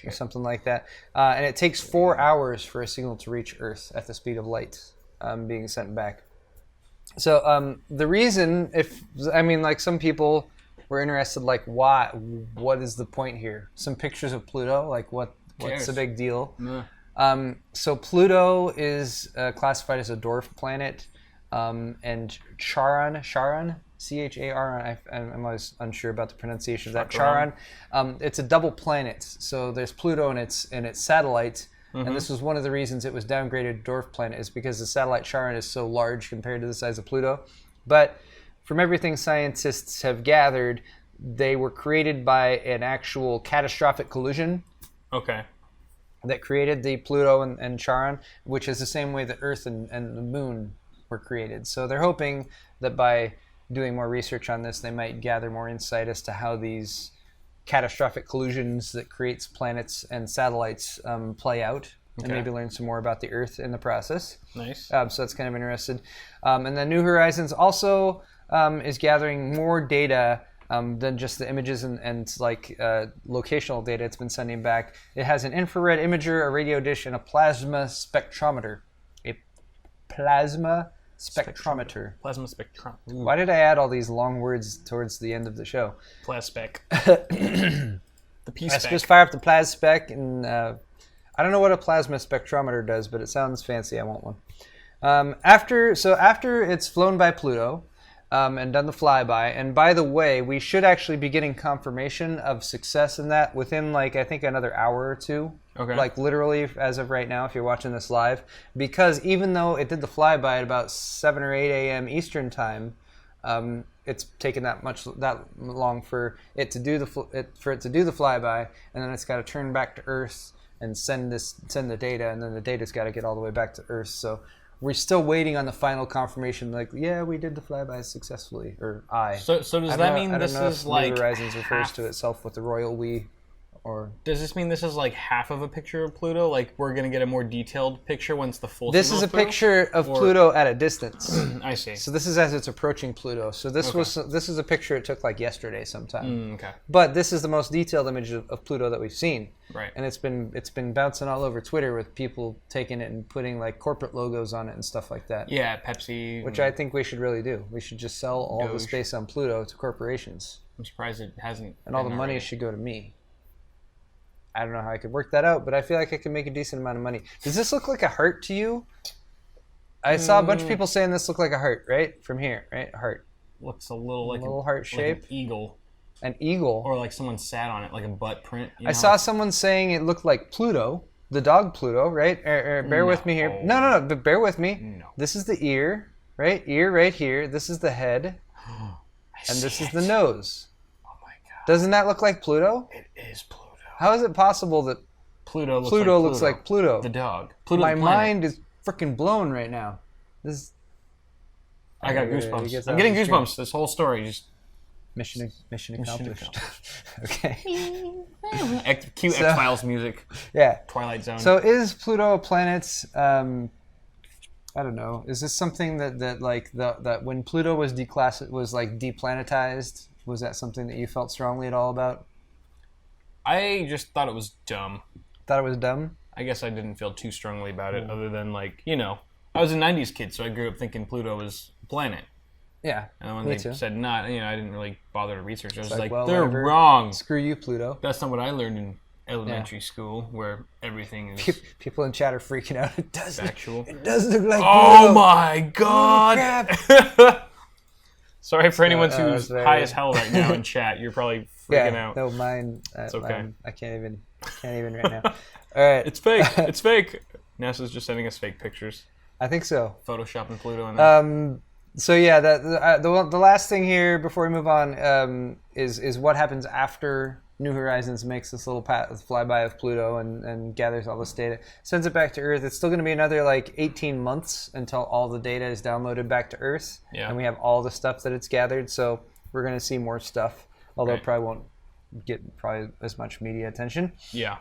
or something like that. And it takes 4 hours for a signal to reach Earth at the speed of light being sent back. So the reason, like some people were interested, like what is the point here? Some pictures of Pluto, like what's the big deal? Yeah. So Pluto is classified as a dwarf planet, and Charon, Charon, I'm always unsure about the pronunciation of that. Charon, it's a double planet. So there's Pluto and its satellite. And this was one of the reasons it was downgraded to dwarf planet, is because the satellite Charon is so large compared to the size of Pluto. But from everything scientists have gathered, they were created by an actual catastrophic collision. Okay. That created the Pluto and Charon, which is the same way that Earth and the Moon were created. So they're hoping that by doing more research on this, they might gather more insight as to how these catastrophic collisions that creates planets and satellites play out, and maybe learn some more about the Earth in the process. Nice. So that's kind of interesting. And then New Horizons also is gathering more data than just the images and locational data it's been sending back. It has an infrared imager, a radio dish, and a plasma spectrometer. A plasma spectrometer. Plasma spectrometer. Why did I add all these long words towards the end of the show? Plasspec. The P-spec. I just fire up the plasspec, and I don't know what a plasma spectrometer does, but it sounds fancy. I want one. After it's flown by Pluto and done the flyby, and by the way, we should actually be getting confirmation of success in that within, I think, another hour or two. Okay. Like literally as of right now, if you're watching this live, because even though it did the flyby at about 7 or 8 a.m. Eastern time, it's taken that long for it to do the flyby, and then it's got to turn back to Earth and send the data, and then the data's got to get all the way back to Earth. So we're still waiting on the final confirmation. Like, yeah, we did the flyby successfully, or I. So does that mean this is like New Horizons refers to itself with the royal we? Or does this mean this is like half of a picture of Pluto? Like we're gonna get a more detailed picture once the full. This is a picture of Pluto at a distance. I see. So this is as it's approaching Pluto. So this is a picture it took like yesterday sometime. Okay. But this is the most detailed image of Pluto that we've seen. Right. And it's been bouncing all over Twitter with people taking it and putting like corporate logos on it and stuff like that. Yeah, Pepsi. Which I think we should really do. We should just sell all the space on Pluto to corporations. I'm surprised it hasn't. And all the money should go to me. I don't know how I could work that out, but I feel like I can make a decent amount of money. Does this look like a heart to you? I saw a bunch of people saying this looked like a heart, right? From here, right? Heart. Looks a little like a heart shape. Like an eagle. An eagle? Or like someone sat on it, like a butt print. I saw someone saying it looked like Pluto, the dog Pluto, right? Bear with me here. No, but bear with me. No. This is the ear, right? Ear right here. This is the head. And this is the nose. Oh my god. Doesn't that look like Pluto? It is Pluto. How is it possible that Pluto looks like Pluto? The dog. Pluto. My mind is freaking blown right now. I got goosebumps. I'm getting goosebumps. This whole story just mission accomplished. Okay. Cue X-Files music. Yeah. Twilight Zone. So is Pluto a planet? I don't know. Is this something that when Pluto was deplanetized? Was that something that you felt strongly at all about? I just thought it was dumb. Thought it was dumb? I guess I didn't feel too strongly about it, other than I was a 90s kid, so I grew up thinking Pluto was a planet. Yeah, and when they said not, I didn't really bother to research. I was like, well, they're whatever. wrong. Screw you, Pluto. That's not what I learned in elementary school, where everything is people in chat are freaking out. It does factual. It does look like Pluto. Oh my god! Crap. Sorry for anyone who's high as hell right now in chat. You're probably freaking out. No, mine. It's okay. I can't even right now. All right. It's fake. It's fake. NASA's just sending us fake pictures. I think so. Photoshopping Pluto in there. So yeah, the last thing here before we move on is what happens after New Horizons makes this little flyby of Pluto and gathers all this data, sends it back to Earth. It's still going to be another 18 months until all the data is downloaded back to Earth, and we have all the stuff that it's gathered. So we're going to see more stuff, although it probably won't get probably as much media attention. Yeah.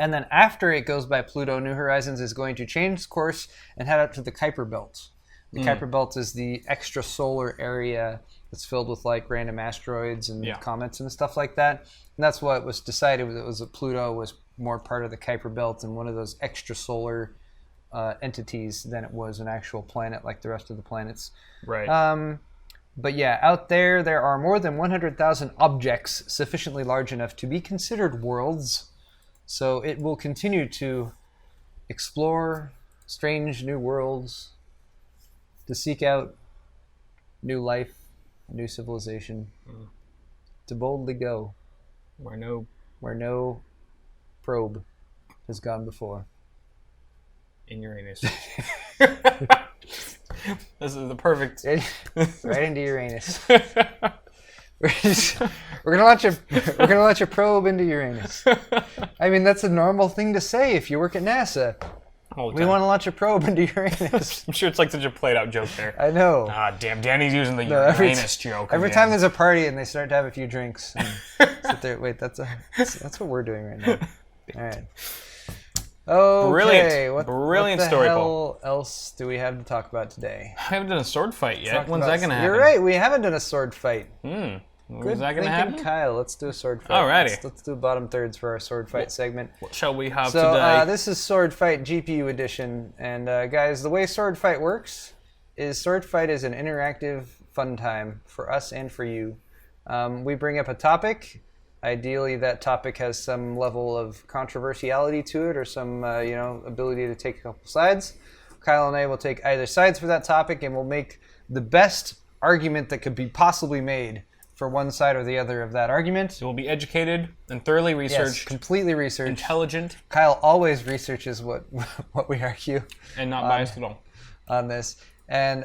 And then after it goes by Pluto, New Horizons is going to change course and head up to the Kuiper Belt. The Kuiper Belt is the extrasolar area that's filled with like random asteroids and comets and stuff like that. And that's what was decided. It was that Pluto was more part of the Kuiper Belt and one of those extrasolar entities than it was an actual planet like the rest of the planets. Right. But yeah, out there are more than 100,000 objects sufficiently large enough to be considered worlds. So it will continue to explore strange new worlds, to seek out new life, new civilization, to boldly go where no probe has gone before. In Uranus. This is the perfect. Right into Uranus. We're gonna launch a probe into Uranus. I mean, that's a normal thing to say if you work at NASA. We want to launch a probe into Uranus. I'm sure it's like such a played out joke there. I know. Ah, damn, Danny's using the Uranus joke. Every time there's a party and they start to have a few drinks, and sit there. Wait, that's what we're doing right now. All right. Okay, Brilliant what the story, hell Paul. else do we have to talk about today? I haven't done a sword fight yet. When's that gonna happen? You're right. We haven't done a sword fight. When's that gonna happen? Kyle, let's do a sword fight. Alrighty. Let's do bottom thirds for our sword fight segment. What shall we have So today? this is Sword Fight GPU edition, and guys, the way Sword Fight works is Sword Fight is an interactive fun time for us and for you. We bring up a topic. Ideally, that topic has some level of controversiality to it, or some ability to take a couple sides. Kyle and I will take either sides for that topic, and we'll make the best argument that could be possibly made for one side or the other of that argument. It will be educated and thoroughly researched. Yes, completely researched. Intelligent. Kyle always researches what we argue. And not biased at all. On this. And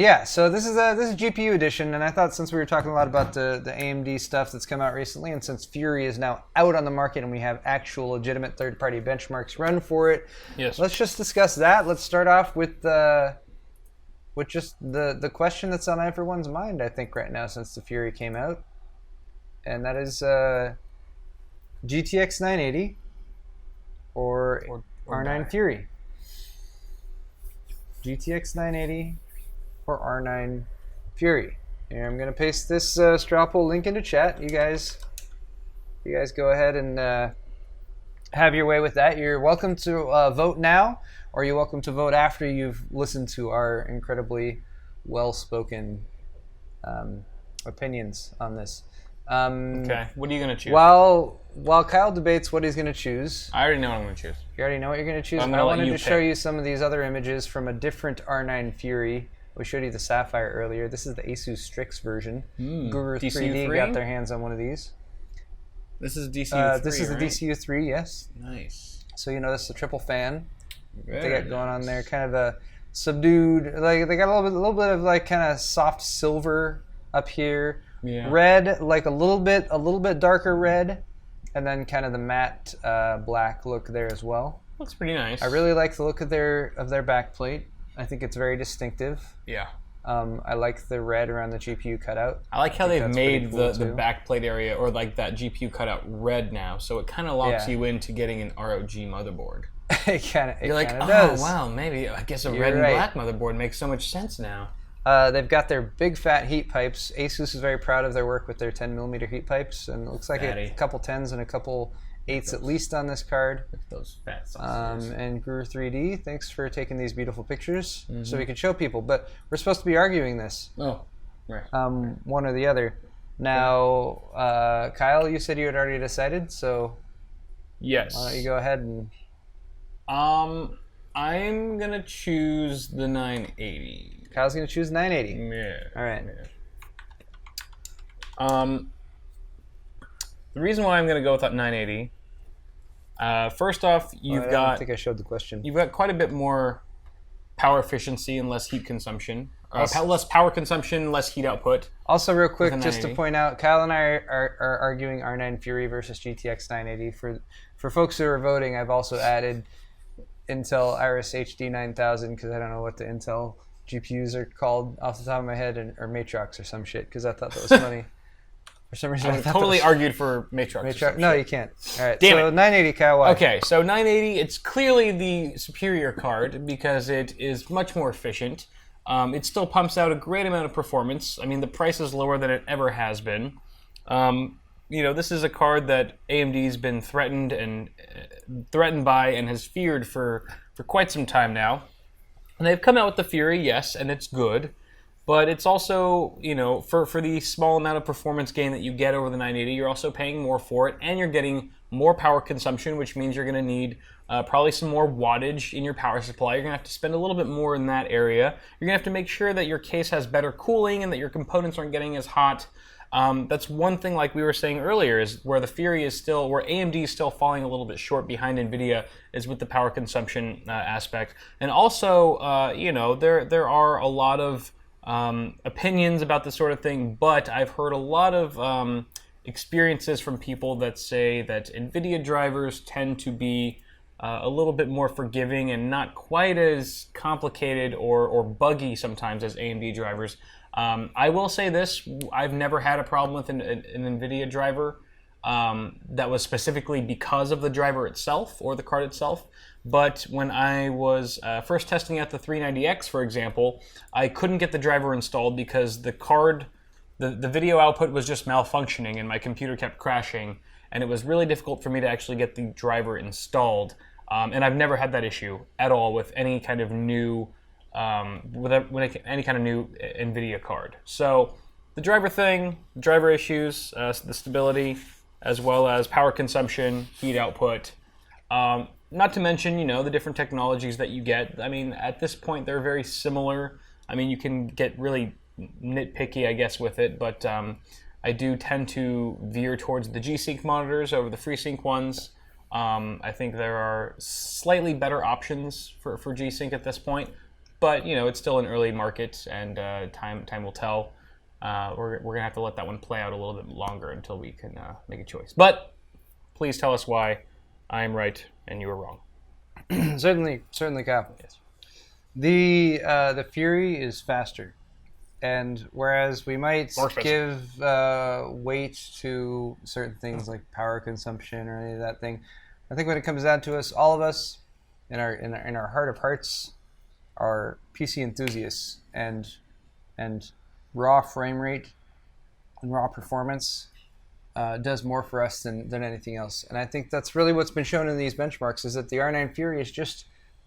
yeah, so this is GPU edition, and I thought since we were talking a lot about the AMD stuff that's come out recently, and since Fury is now out on the market and we have actual legitimate third-party benchmarks run for it, let's just discuss that. Let's start off with just the question that's on everyone's mind, I think, right now since the Fury came out, and that is GTX 980 or R9 Fury. GTX 980 or R9 Fury. Here, I'm gonna paste this straw poll link into chat. You guys go ahead and have your way with that. You're welcome to vote now, or you're welcome to vote after you've listened to our incredibly well-spoken opinions on this. Okay, what are you gonna choose? While Kyle debates what he's going to choose... I already know what I'm going to choose. You already know what you're going to choose? I wanted to show you some of these other images from a different R9 Fury. We showed you the Sapphire earlier. This is the Asus Strix version. Guru 3D got their hands on one of these. This is DCU3, This is right? the DCU3, yes. Nice. So you notice the triple fan they got going on there. Kind of a subdued... Like, they got a little bit of like kind of soft silver up here. Yeah. Red, like a little bit darker red. And then kind of the matte black look there as well. Looks pretty nice. I really like the look of their back plate. I think it's very distinctive. Yeah. I like the red around the GPU cutout. I like how they've made cool the back plate area, or like that GPU cutout, red now, so it kind of locks you into getting an ROG motherboard. It kind of does. Oh wow, maybe I guess a red and black motherboard makes so much sense now. They've got their big fat heat pipes. Asus is very proud of their work with their 10mm heat pipes, and it looks like a couple 10s and a couple 8s at least on this card. Those fat sausages. And Guru 3D, thanks for taking these beautiful pictures so we can show people. But we're supposed to be arguing this. Oh, right. One or the other. Now, Kyle, you said you had already decided, so yes. Why don't you go ahead and... I'm gonna choose the 980. Kyle's gonna choose 980. Yeah. All right. Yeah. The reason why I'm gonna go with that 980. First off, I don't think I showed the question. You've got quite a bit more power efficiency and less heat consumption. Less power consumption, less heat output. Also, real quick, just to point out, Kyle and I are arguing R9 Fury versus GTX 980. For folks who are voting, I've also added Intel Iris HD 9000 because I don't know what the Intel GPUs are called off the top of my head, or Matrox or some shit, because I thought that was funny. For some reason, I thought totally that was argued for Matrox. No, you can't. All right, Damn so it. 980 Cal. Okay, so 980, it's clearly the superior card because it is much more efficient. It still pumps out a great amount of performance. I mean, the price is lower than it ever has been. This is a card that AMD's been threatened by and has feared for quite some time now. And they've come out with the Fury, yes, and it's good. But it's also, for the small amount of performance gain that you get over the 980, you're also paying more for it, and you're getting more power consumption, which means you're going to need probably some more wattage in your power supply. You're going to have to spend a little bit more in that area. You're going to have to make sure that your case has better cooling and that your components aren't getting as hot. That's one thing, like we were saying earlier, is where the Fury is still, where AMD is still falling a little bit short behind NVIDIA, is with the power consumption aspect. And also, there are a lot of opinions about this sort of thing, but I've heard a lot of experiences from people that say that NVIDIA drivers tend to be a little bit more forgiving and not quite as complicated or buggy sometimes as AMD drivers. I will say this, I've never had a problem with an NVIDIA driver that was specifically because of the driver itself or the card itself. But when I was first testing out the 390X, for example, I couldn't get the driver installed because the card, the video output was just malfunctioning and my computer kept crashing, and it was really difficult for me to actually get the driver installed. And I've never had that issue at all with any kind of new NVIDIA card. So the driver thing, driver issues, the stability, as well as power consumption, heat output. Not to mention, the different technologies that you get. I mean, at this point, they're very similar. I mean, you can get really nitpicky, I guess, with it, but I do tend to veer towards the G-Sync monitors over the FreeSync ones. I think there are slightly better options for G-Sync at this point, but, it's still an early market, and time will tell. We're going to have to let that one play out a little bit longer until we can make a choice. But please tell us why I am right and you are wrong. certainly, Kyle. Yes. The Fury is faster, and whereas we might give weight to certain things like power consumption or any of that thing, I think when it comes down to us, all of us, in our heart of hearts, are PC enthusiasts, and raw frame rate and raw performance does more for us than anything else. And I think that's really what's been shown in these benchmarks, is that the R9 Fury is just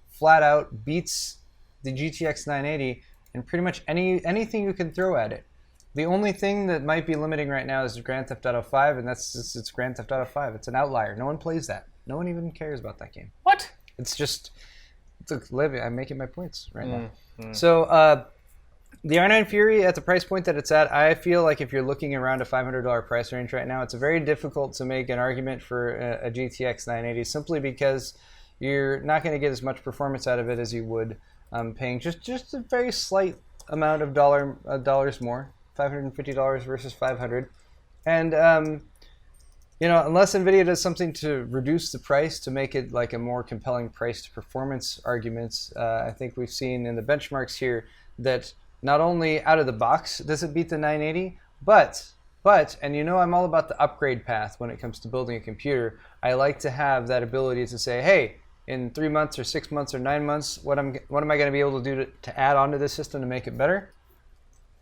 flat out beats the GTX 980 in pretty much anything you can throw at it. The only thing that might be limiting right now is Grand Theft Auto 5, and it's Grand Theft Auto 5. It's an outlier. No one plays that. No one even cares about that game. What? It's just, I'm making my points right now. So the R9 Fury, at the price point that it's at, I feel like if you're looking around a $500 price range right now, it's very difficult to make an argument for a GTX 980 simply because you're not going to get as much performance out of it as you would paying just a very slight amount of dollars more, $550 versus $500. And unless NVIDIA does something to reduce the price to make it like a more compelling price to performance arguments, I think we've seen in the benchmarks here that not only out of the box does it beat the 980, but, and I'm all about the upgrade path when it comes to building a computer. I like to have that ability to say, hey, in 3 months or 6 months or 9 months, what am I going to be able to do to add onto this system to make it better?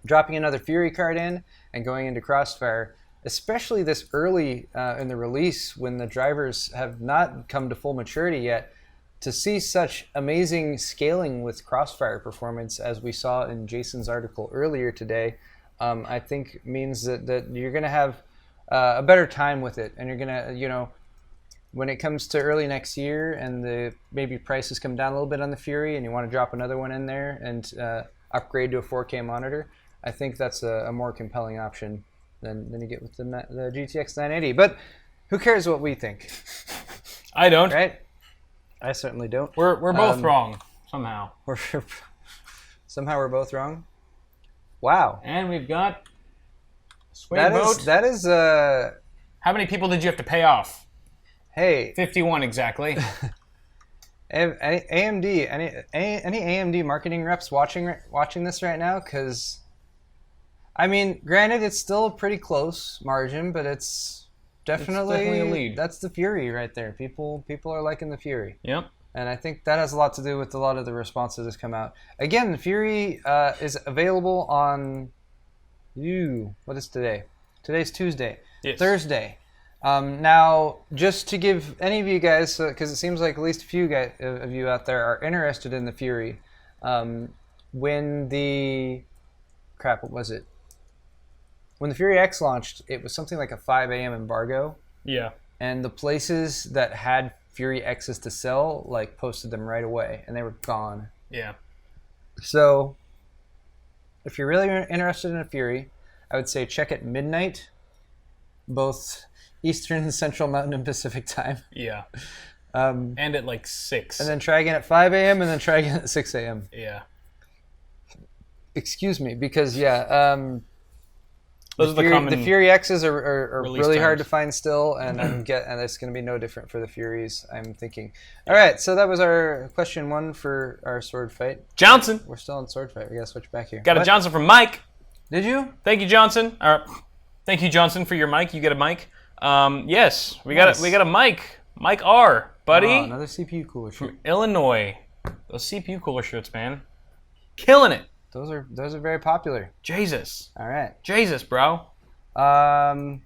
Dropping another Fury card in and going into CROSSFIRE, especially this early in the release when the drivers have not come to full maturity yet, to see such amazing scaling with CROSSFIRE performance as we saw in Jason's article earlier today, I think means that you're going to have a better time with it, and you're going to, when it comes to early next year and the maybe prices come down a little bit on the Fury and you want to drop another one in there and upgrade to a 4K monitor, I think that's a more compelling option than you get with the GTX 980. But who cares what we think? I don't. Right? I certainly don't. We're both wrong somehow. Somehow we're both wrong. Wow. And we've got sway vote. That is How many people did you have to pay off? Hey. 51 exactly. AMD. Any AMD marketing reps watching this right now? Because I mean, granted, it's still a pretty close margin, but it's definitely a lead. That's the Fury right there. People are liking the Fury. Yep. And I think that has a lot to do with a lot of the responses that's come out. Again, the Fury is available on... what is today? Today's Tuesday. Yes. Thursday. Now, just to give any of you guys, because it seems like at least a few of you out there are interested in the Fury, when the... what was it? When the Fury X launched, it was something like a 5 a.m. embargo. Yeah. And the places that had Fury X's to sell, like, posted them right away, and they were gone. Yeah. So, if you're really interested in a Fury, I would say check at midnight, both Eastern and Central Mountain and Pacific time. Yeah. And at like 6. And then try again at 5 a.m. and then try again at 6 a.m. Yeah. Excuse me, because those are the common. The Fury X's are really hard to times. find still, and and it's going to be no different for the Furies, I'm thinking. All right, so that was our question 1 for our sword fight. Johnson. We're still on sword fight. We got to switch back here. Got a Johnson from Mike. Did you? Thank you, Johnson. Thank you, Johnson, for your mic. You get a mic. Yes, we got a mic. Mike R, buddy. Oh, another CPU cooler shirt. From Illinois. Those CPU cooler shirts, man. Killing it. Those are very popular. Jesus. All right. Jesus, bro. I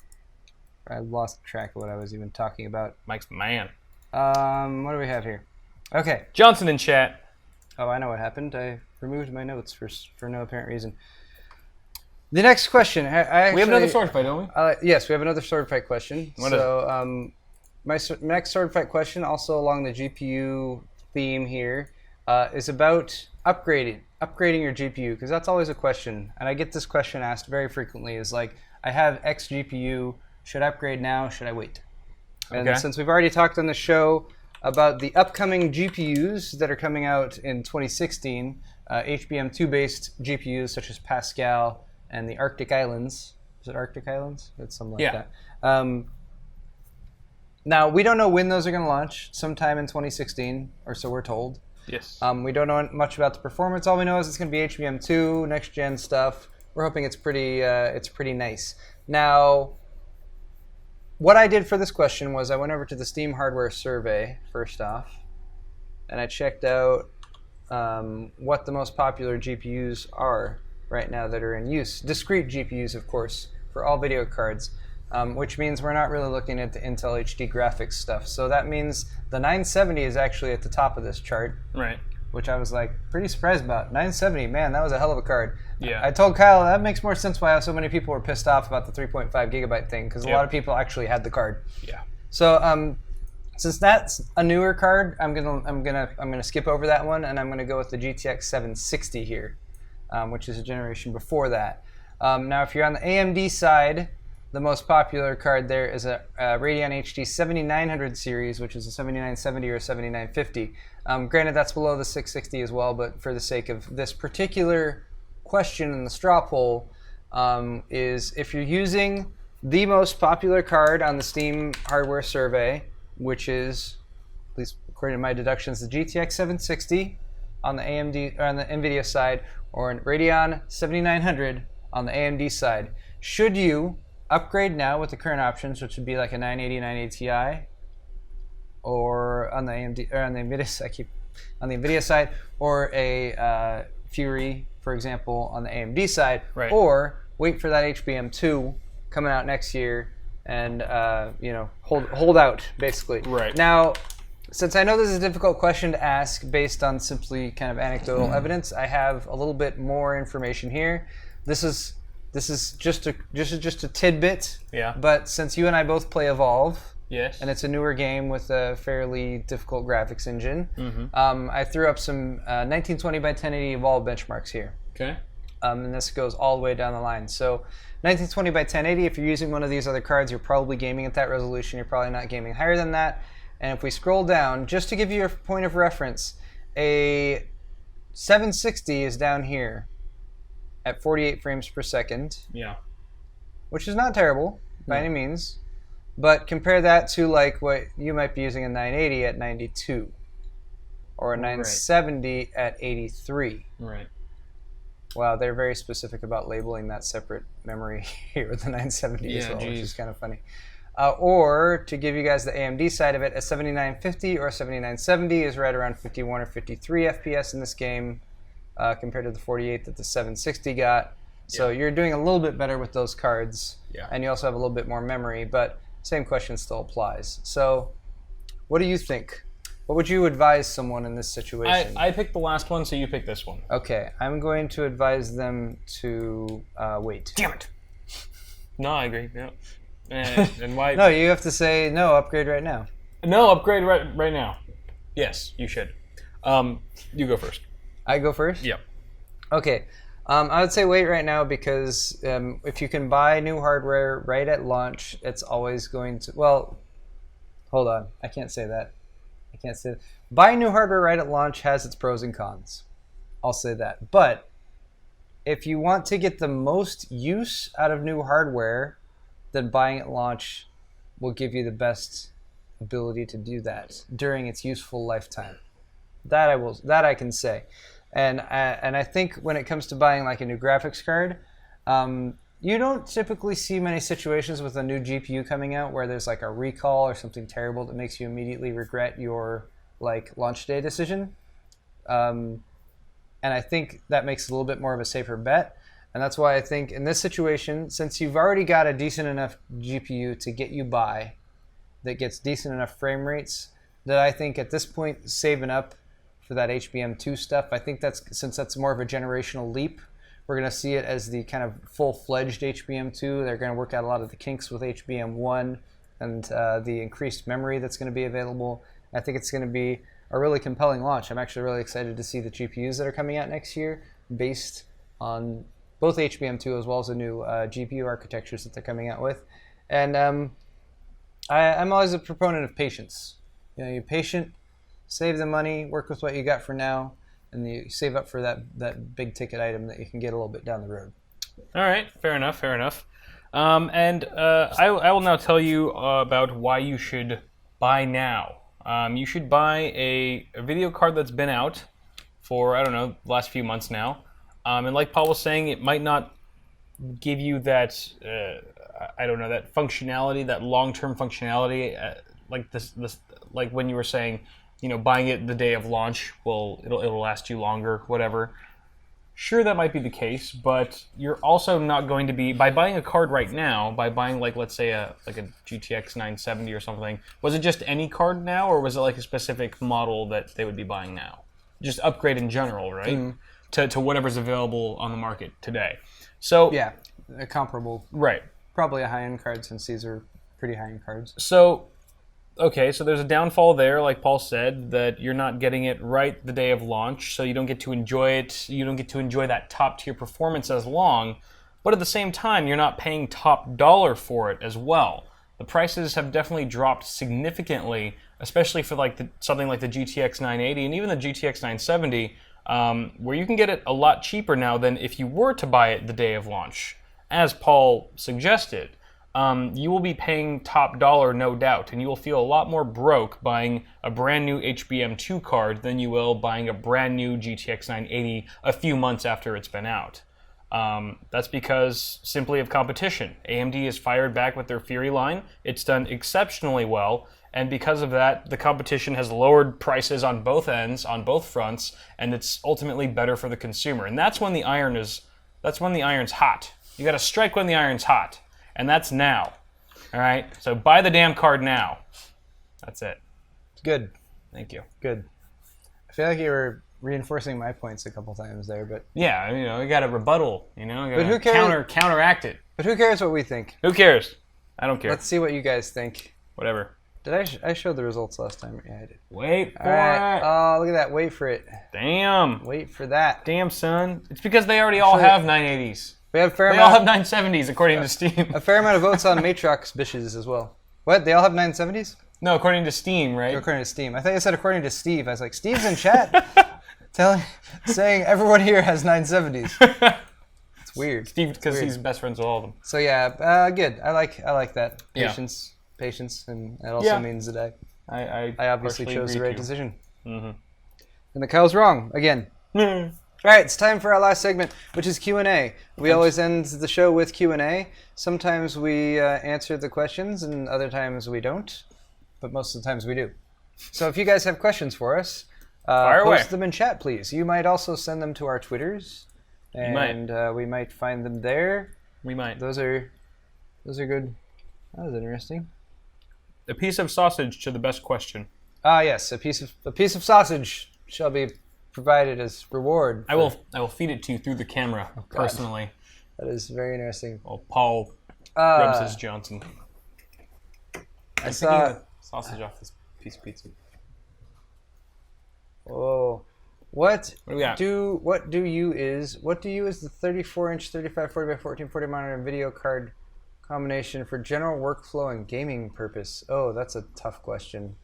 lost track of what I was even talking about. Mike's the man. What do we have here? Okay. Johnson in chat. Oh, I know what happened. I removed my notes for no apparent reason. The next question. We have another sword fight, don't we? Yes, we have another sword fight question. What is it? My next sword fight question, also along the GPU theme here, is about upgrading your GPU, because that's always a question, and I get this question asked very frequently. Is like, I have X GPU, should I upgrade now? Should I wait? And since we've already talked on the show about the upcoming GPUs that are coming out in 2016, HBM2 based GPUs such as Pascal and the Arctic Islands. Is it Arctic Islands? It's something like that. Now, we don't know when those are going to launch, sometime in 2016, or so we're told. Yes. We don't know much about the performance. All we know is it's going to be HBM2, next gen stuff. We're hoping it's pretty nice. Now, what I did for this question was I went over to the Steam hardware survey first off, and I checked out what the most popular GPUs are right now that are in use. Discrete GPUs, of course, for all video cards. Which means we're not really looking at the Intel HD graphics stuff. So that means the 970 is actually at the top of this chart. Right. Which I was like pretty surprised about. 970, man, that was a hell of a card. Yeah. I told Kyle that makes more sense why so many people were pissed off about the 3.5 gigabyte thing, because a lot of people actually had the card. Yeah. So since that's a newer card, I'm gonna skip over that one, and I'm gonna go with the GTX 760 here, which is a generation before that. Now, if you're on the AMD side, the most popular card there is a Radeon HD 7900 series, which is a 7970 or a 7950. Granted, that's below the 660 as well, but for the sake of this particular question in the straw poll, is if you're using the most popular card on the Steam hardware survey, which is, at least according to my deductions, the GTX 760 on the AMD or on the NVIDIA side, or an Radeon 7900 on the AMD side, should you upgrade now with the current options, which would be like a 980, 980 Ti, or on the AMD or on the NVIDIA side, or a Fury, for example, on the AMD side, right. Or wait for that HBM2 coming out next year and hold out basically. Right. Now, since I know this is a difficult question to ask based on simply kind of anecdotal evidence, I have a little bit more information here. This is just a tidbit. Yeah. But since you and I both play Evolve, yes, and it's a newer game with a fairly difficult graphics engine, I threw up some 1920 by 1080 Evolve benchmarks here. Okay. And this goes all the way down the line. So 1920 by 1080, if you're using one of these other cards, you're probably gaming at that resolution. You're probably not gaming higher than that. And if we scroll down, just to give you a point of reference, a 760 is down here at 48 frames per second. Yeah. Which is not terrible by any means. But compare that to like what you might be using a 980 at 92. Or a 970 at 83. Right. Wow, they're very specific about labeling that separate memory here with the 970 as well, which is kind of funny. Or, to give you guys the AMD side of it, a 7950 or a 7970 is right around 51 or 53 FPS in this game compared to the 48 that the 760 got. So you're doing a little bit better with those cards, and you also have a little bit more memory, but same question still applies. So what do you think? What would you advise someone in this situation? I picked the last one, so you pick this one. Okay, I'm going to advise them to wait. Damn it! No, I agree. Yeah. And why? No, you have to say no. Upgrade right now. No, upgrade right now. Yes, you should. You go first. I go first. Yep. Okay. I would say wait right now because if you can buy new hardware right at launch, it's always going to. Well, hold on. I can't say that. I can't say that. Buying new hardware right at launch has its pros and cons. I'll say that. But if you want to get the most use out of new hardware, then buying at launch will give you the best ability to do that during its useful lifetime. That I can say. And I think when it comes to buying like a new graphics card, you don't typically see many situations with a new GPU coming out where there's like a recall or something terrible that makes you immediately regret your like launch day decision. And I think that makes it a little bit more of a safer bet. And that's why I think in this situation, since you've already got a decent enough GPU to get you by, that gets decent enough frame rates, that I think at this point saving up for that HBM2 stuff, I think since that's more of a generational leap, we're going to see it as the kind of full-fledged HBM2. They're going to work out a lot of the kinks with HBM1 and the increased memory that's going to be available. I think it's going to be a really compelling launch. I'm actually really excited to see the GPUs that are coming out next year based on both HBM2 as well as the new GPU architectures that they're coming out with. And I'm always a proponent of patience. You know, you're patient, save the money, work with what you got for now, and you save up for that big ticket item that you can get a little bit down the road. All right, fair enough. I will now tell you about why you should buy now. You should buy a video card that's been out for, I don't know, the last few months now. And like Paul was saying, it might not give you that, that functionality, that long-term functionality, like this, like when you were saying, you know, buying it the day of launch it'll last you longer, whatever. Sure, that might be the case, but you're also not going to be, by buying a card right now, by buying like, let's say a GTX 970 or something, was it just any card now, or was it like a specific model that they would be buying now? Just upgrade in general, right? To whatever's available on the market today. So yeah, comparable. Right. Probably a high-end card since these are pretty high-end cards. So, okay, so there's a downfall there, like Paul said, that you're not getting it right the day of launch, so you don't get to enjoy it. You don't get to enjoy that top-tier performance as long, but at the same time, you're not paying top dollar for it as well. The prices have definitely dropped significantly, especially for like something like the GTX 980 and even the GTX 970, where you can get it a lot cheaper now than if you were to buy it the day of launch. As Paul suggested, you will be paying top dollar, no doubt, and you will feel a lot more broke buying a brand new HBM2 card than you will buying a brand new GTX 980 a few months after it's been out. That's because simply of competition. AMD is fired back with their Fury line. It's done exceptionally well, and because of that, the competition has lowered prices on both ends, on both fronts, and it's ultimately better for the consumer. And that's when the iron's hot. You got to strike when the iron's hot. And that's now. All right? So buy the damn card now. That's it. Good. Thank you. Good. I feel like you were reinforcing my points a couple times there, but yeah, you know, you got to rebuttal, you know, but who cares? Counteract it. But who cares what we think? Who cares? I don't care. Let's see what you guys think. Whatever. Did I showed the results last time? Yeah, I did. Wait for it. it. Oh, look at that. Wait for it. Damn. Wait for that. Damn, son. It's because they already all have 980s. We have They all have 970s, according to Steam. A fair amount of votes on Matrox bitches as well. What? They all have 970s? No, according to Steam, right? According to Steam. I think I said according to Steve. I was like, Steve's in chat saying everyone here has 970s. It's weird. Steve, because he's best friends with all of them. So yeah, good. I like that. Patience. Yeah. Patience, and it also means that I obviously chose the right decision. Mm-hmm. And the Kyle's wrong again. All right, it's time for our last segment, which is Q&A. We always end the show with Q&A. Sometimes we answer the questions, and other times we don't. But most of the times we do. So if you guys have questions for us, post them in chat, please. You might also send them to our Twitters, and we might find them there. We might. Those are good. That was interesting. A piece of sausage to the best question. Ah, yes, a piece of sausage shall be provided as reward. I will feed it to you through the camera personally. That is very interesting. Well, Paul rubs his Johnson. I saw sausage off this piece of pizza. Oh, what do we got? What do you is the 34-inch 3540 by 1440 monitor and video card combination for general workflow and gaming purpose? Oh, that's a tough question.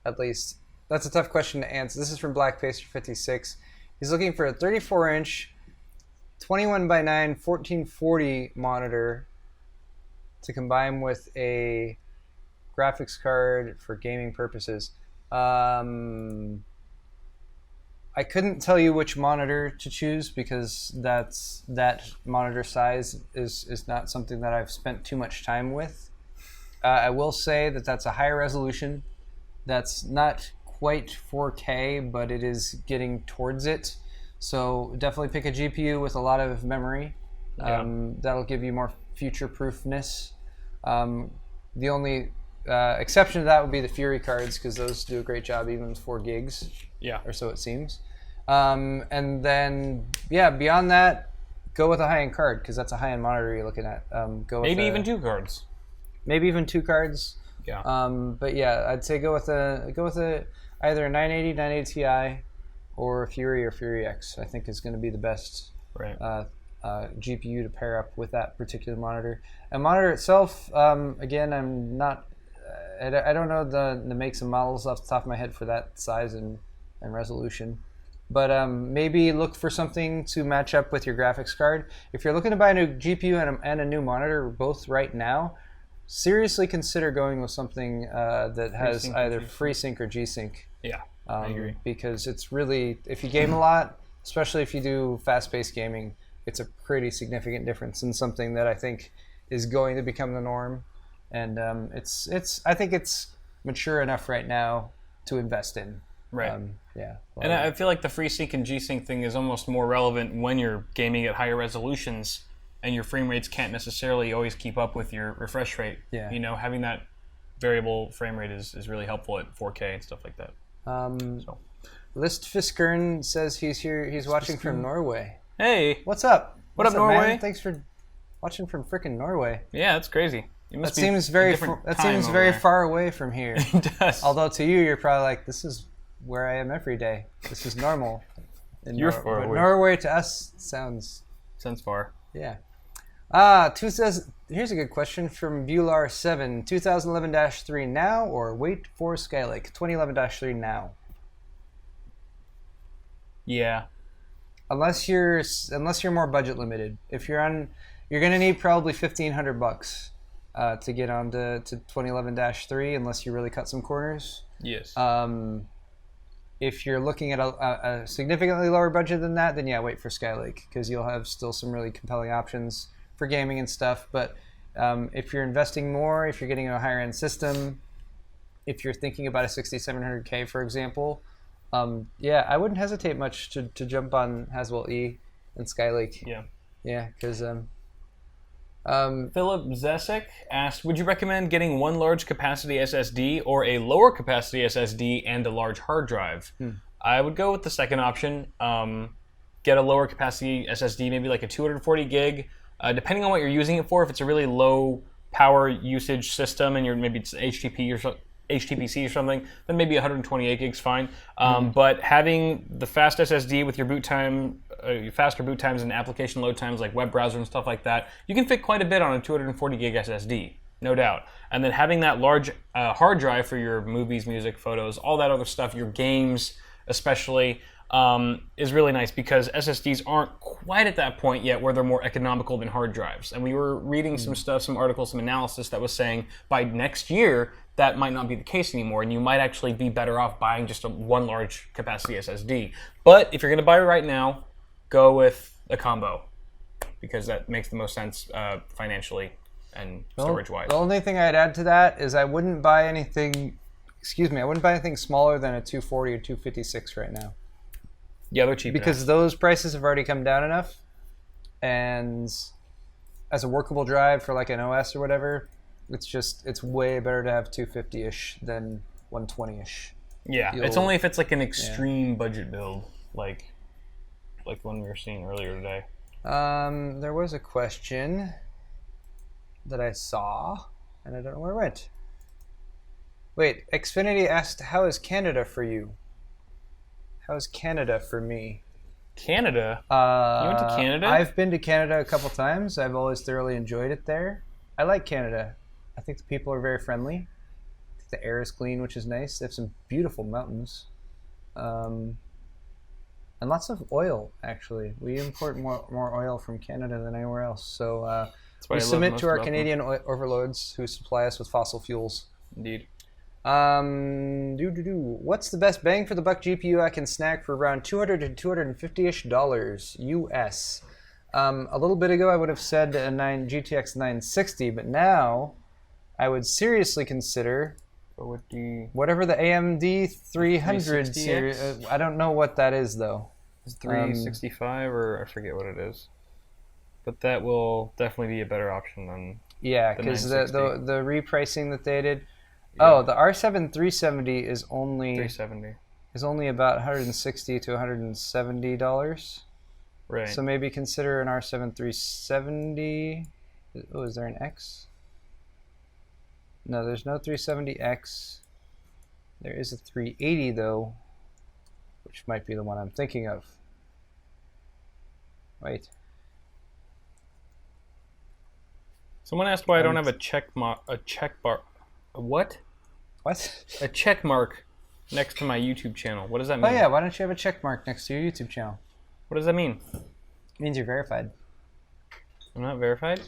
At least that's a tough question to answer. This is from Black Pacer 56. He's looking for a 34-inch 21 by 9 1440 monitor to combine with a graphics card for gaming purposes. I couldn't tell you which monitor to choose because that monitor size is not something that I've spent too much time with. I will say that that's a higher resolution. That's not quite 4K, but it is getting towards it. So definitely pick a GPU with a lot of memory. That'll give you more future-proofness. The only exception to that would be the Fury cards, because those do a great job even with 4 gigs. Yeah. Or so it seems. And then, beyond that, go with a high-end card, because that's a high-end monitor you're looking at. Maybe even 2 cards. Maybe even 2 cards. Yeah. But yeah, I'd say go with either a 980 Ti or a Fury or Fury X. I think is going to be the best GPU to pair up with that particular monitor. And monitor itself, again, I'm not. I don't know the makes and models off the top of my head for that size and resolution. But maybe look for something to match up with your graphics card. If you're looking to buy a new GPU and a new monitor, both right now, seriously consider going with something that has either FreeSync or G-Sync. Yeah, I agree. Because it's really, if you game a lot, especially if you do fast-paced gaming, it's a pretty significant difference and something that I think is going to become the norm. And I think it's mature enough right now to invest in. Right. And I feel like the FreeSync and G-Sync thing is almost more relevant when you're gaming at higher resolutions and your frame rates can't necessarily always keep up with your refresh rate. Yeah. You know, having that variable frame rate is really helpful at 4K and stuff like that. List Fiskern says he's here. He's watching from Norway. Hey. What's up? What's up, Norway? Man? Thanks for watching from frickin' Norway. Yeah, that's crazy. That seems very far away from here. It does. Although to you, you're probably like, this is where I am every day. This is normal. You're far away. Norway to us sounds far. Yeah. Here's a good question from Bular7. 2011-3 now or wait for Skylake? 2011-3 now. Yeah. Unless you're more budget limited. If you're gonna need probably $1,500 to get on to 2011-3 unless you really cut some corners. Yes. If you're looking at a significantly lower budget than that, then yeah, wait for Skylake, because you'll have still some really compelling options for gaming and stuff. But if you're investing more, if you're getting a higher end system, if you're thinking about a 6700K, for example, I wouldn't hesitate much to jump on Haswell E and Skylake. Yeah, because Philip Zesek asked, would you recommend getting one large capacity SSD or a lower capacity SSD and a large hard drive? I would go with the second option. Get a lower capacity SSD, maybe like a 240 gig. Depending on what you're using it for, if it's a really low power usage system and maybe it's HTPC or something, then maybe 128 gigs fine. But having the fast SSD with your boot time, faster boot times and application load times like web browser and stuff like that, you can fit quite a bit on a 240 gig SSD, no doubt. And then having that large hard drive for your movies, music, photos, all that other stuff, your games especially, is really nice because SSDs aren't quite at that point yet where they're more economical than hard drives. And we were reading some stuff, some articles, some analysis that was saying by next year that might not be the case anymore, and you might actually be better off buying just one large capacity SSD. But if you're going to buy it right now, go with a combo because that makes the most sense financially and storage-wise. The only thing I'd add to that is I wouldn't buy anything. Excuse me, I wouldn't buy anything smaller than a 240 or 256 right now. Yeah, they're cheap because those prices have already come down enough, and as a workable drive for like an OS or whatever, it's way better to have 250-ish than 120-ish. Yeah, it's only if it's like an extreme budget build, like the one we were seeing earlier today. There was a question that I saw, and I don't know where it went. Wait, Xfinity asked, how is Canada for you? How's Canada for me? Canada? You went to Canada? I've been to Canada a couple times. I've always thoroughly enjoyed it there. I like Canada. I think the people are very friendly. I think the air is clean, which is nice. They have some beautiful mountains. And lots of oil, actually. We import more oil from Canada than anywhere else. So we submit to our Canadian overlords who supply us with fossil fuels. Indeed. What's the best bang for the buck GPU I can snag for around $200 to $250-ish US? A little bit ago I would have said a GTX 960, but now I would seriously consider whatever the AMD 300 series. I don't know what that is though. It's 365 or I forget what it is, but that will definitely be a better option than because the repricing that they did. Yeah. Oh, the R7 370 is only about $160 to $170. Right. So maybe consider an R7 370. Oh, is there an X? No, there's no 370X. There is a 380 though, which might be the one I'm thinking of. Wait. Someone asked why I don't have a check bar. What? What? A check mark next to my YouTube channel. What does that mean? Oh yeah, why don't you have a check mark next to your YouTube channel? What does that mean? It means you're verified. I'm not verified?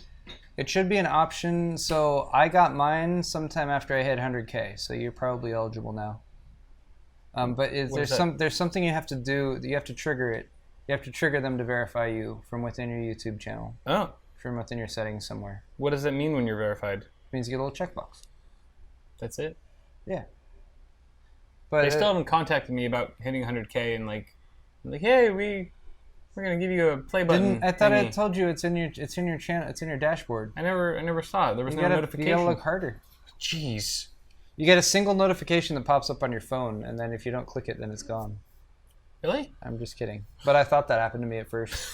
It should be an option. So I got mine sometime after I hit 100K, so you're probably eligible now. But there's something you have to do. You have to trigger it. You have to trigger them to verify you from within your YouTube channel. Oh. From within your settings somewhere. What does it mean when you're verified? It means you get a little checkbox. That's it? Yeah. But they still haven't contacted me about hitting 100K and like, hey, we're gonna give you a play button. I thought I told you it's in your channel. It's in your dashboard. I never saw it. There was no notification. You gotta look harder. Jeez. You get a single notification that pops up on your phone, and then if you don't click it, then it's gone. Really? I'm just kidding. But I thought that happened to me at first.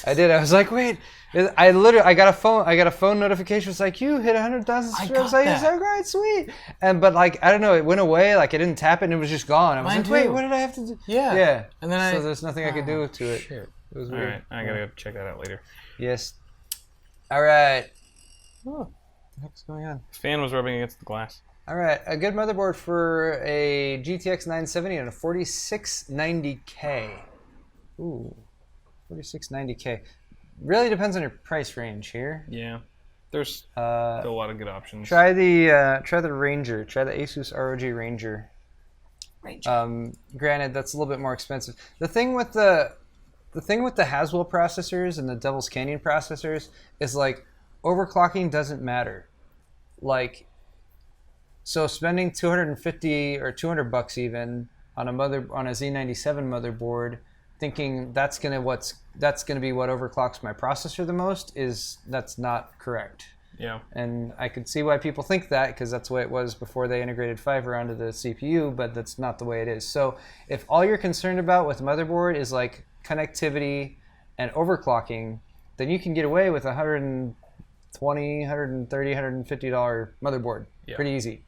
I did. I was like, wait. I got a phone notification. It's like, you hit 100,000 subscribers. I was like, great, sweet. But like, I don't know. It went away. Like I didn't tap it, and it was just gone. I was like, wait, what did I have to do? Yeah. And then so there's nothing I could do to it. Shit. It was weird. All right. I gotta go check that out later. Yes. All right. Oh, what the heck's going on? His fan was rubbing against the glass. All right, a good motherboard for a GTX 970 and a 4690K. Ooh, 4690K. Really depends on your price range here. Yeah, there's still a lot of good options. Try the Ranger. Try the Asus ROG Ranger. Granted, that's a little bit more expensive. The thing with the Haswell processors and the Devil's Canyon processors is like overclocking doesn't matter. Like. So spending $250 or $200 even on a Z97 motherboard, thinking that's gonna be what overclocks my processor the most that's not correct. Yeah. And I could see why people think that because that's the way it was before they integrated Fiverr onto the CPU, but that's not the way it is. So if all you're concerned about with the motherboard is like connectivity and overclocking, then you can get away with $120, $130, $150 motherboard. Yeah. Pretty easy.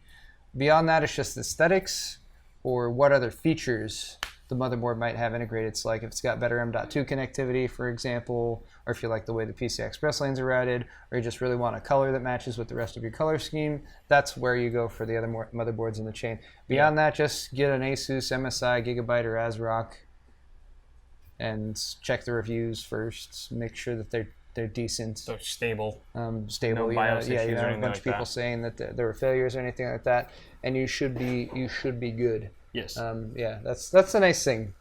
Beyond that, it's just aesthetics or what other features the motherboard might have integrated. So like if it's got better M.2 connectivity, for example, or if you like the way the PCI Express lanes are routed, or you just really want a color that matches with the rest of your color scheme, that's where you go for the other motherboards in the chain. Beyond that, just get an Asus MSI, Gigabyte, or ASRock and check the reviews first. Make sure that they're decent. So stable. Stable. No BIOS you have a bunch like of people saying that there were failures or anything like that, and you should be good. Yes. That's a nice thing.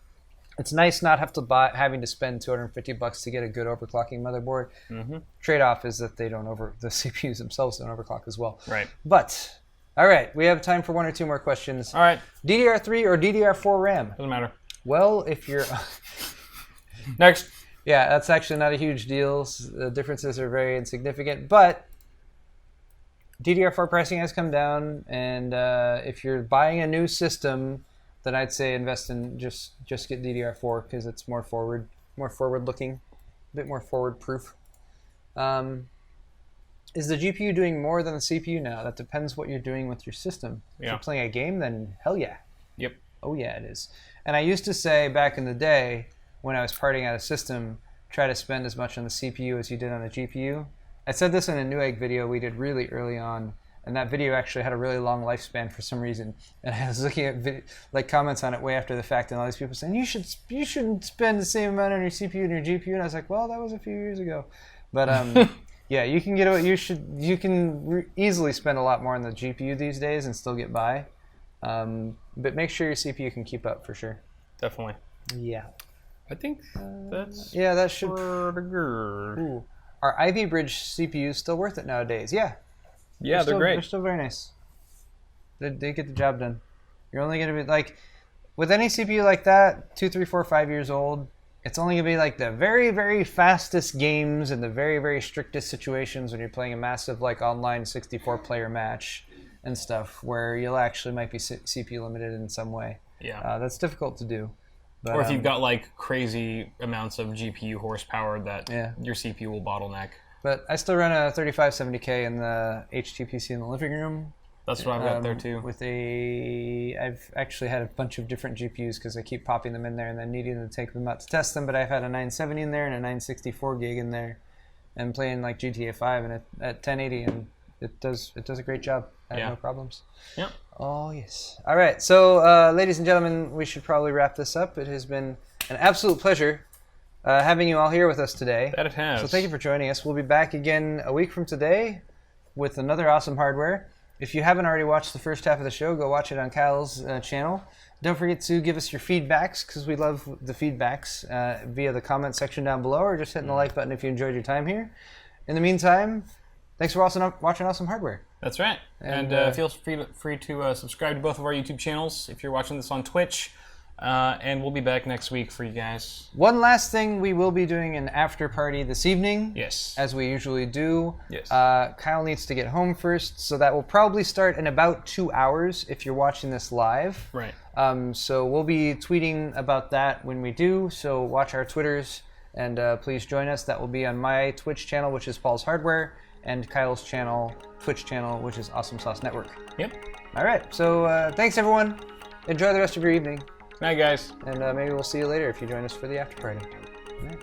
It's nice not have to having to spend $250 to get a good overclocking motherboard. Trade-off is that the CPUs themselves don't overclock as well. Right. But all right, we have time for one or two more questions. All right. DDR3 or DDR4 RAM? Doesn't matter. Well, if you're Next. Yeah, that's actually not a huge deal. The differences are very insignificant, but DDR4 pricing has come down, and if you're buying a new system, then I'd say invest in just get DDR4 because it's more forward-looking, a bit more forward-proof. Is the GPU doing more than the CPU now? That depends what you're doing with your system. If you're playing a game, then hell yeah. Yep. Oh yeah, it is. And I used to say back in the day when I was parting out a system, try to spend as much on the CPU as you did on the GPU. I said this in a Newegg video we did really early on, and that video actually had a really long lifespan for some reason. And I was looking at comments on it way after the fact, and all these people saying you shouldn't spend the same amount on your CPU and your GPU. And I was like, well, that was a few years ago. But yeah, you can easily spend a lot more on the GPU these days and still get by. But make sure your CPU can keep up for sure. Definitely. Yeah. I think that's that should. pretty good. Ooh. Are Ivy Bridge CPUs still worth it nowadays? Yeah. Yeah, they're great. They're still very nice. They get the job done. You're only going to be like, with any CPU like that, 2, 3, 4, 5 years old, it's only going to be like the very, very fastest games and the very, very strictest situations when you're playing a massive like online 64-player match and stuff where you'll actually might be CPU limited in some way. Yeah. That's difficult to do. But, or if you've got like crazy amounts of GPU horsepower that Yeah. your CPU will bottleneck. But I still run a 3570K in the HTPC in the living room. That's what I've got there too. I've actually had a bunch of different GPUs because I keep popping them in there and then needing to take them out to test them. But I've had a 970 in there and a 964 gig in there, and playing like GTA 5 and at 1080, and it does a great job. I have no problems. Yep. Oh yes. All right. So, ladies and gentlemen, we should probably wrap this up. It has been an absolute pleasure having you all here with us today. That it has. So thank you for joining us. We'll be back again a week from today with another awesome hardware. If you haven't already watched the first half of the show, go watch it on Kyle's channel. Don't forget to give us your feedbacks, because we love the feedbacks via the comment section down below, or just hitting the like button if you enjoyed your time here. In the meantime, thanks for watching Awesome Hardware. That's right. And feel free to subscribe to both of our YouTube channels if you're watching this on Twitch. And we'll be back next week for you guys. One last thing, we will be doing an after party this evening. Yes. As we usually do. Yes. Kyle needs to get home first, so that will probably start in about 2 hours if you're watching this live. Right. So we'll be tweeting about that when we do, so watch our Twitters, and please join us. That will be on my Twitch channel, which is Paul's Hardware, and Kyle's channel, Twitch channel, which is Awesome Sauce Network. Yep. All right, so thanks everyone. Enjoy the rest of your evening. Night, guys. And maybe we'll see you later if you join us for the after party. All right.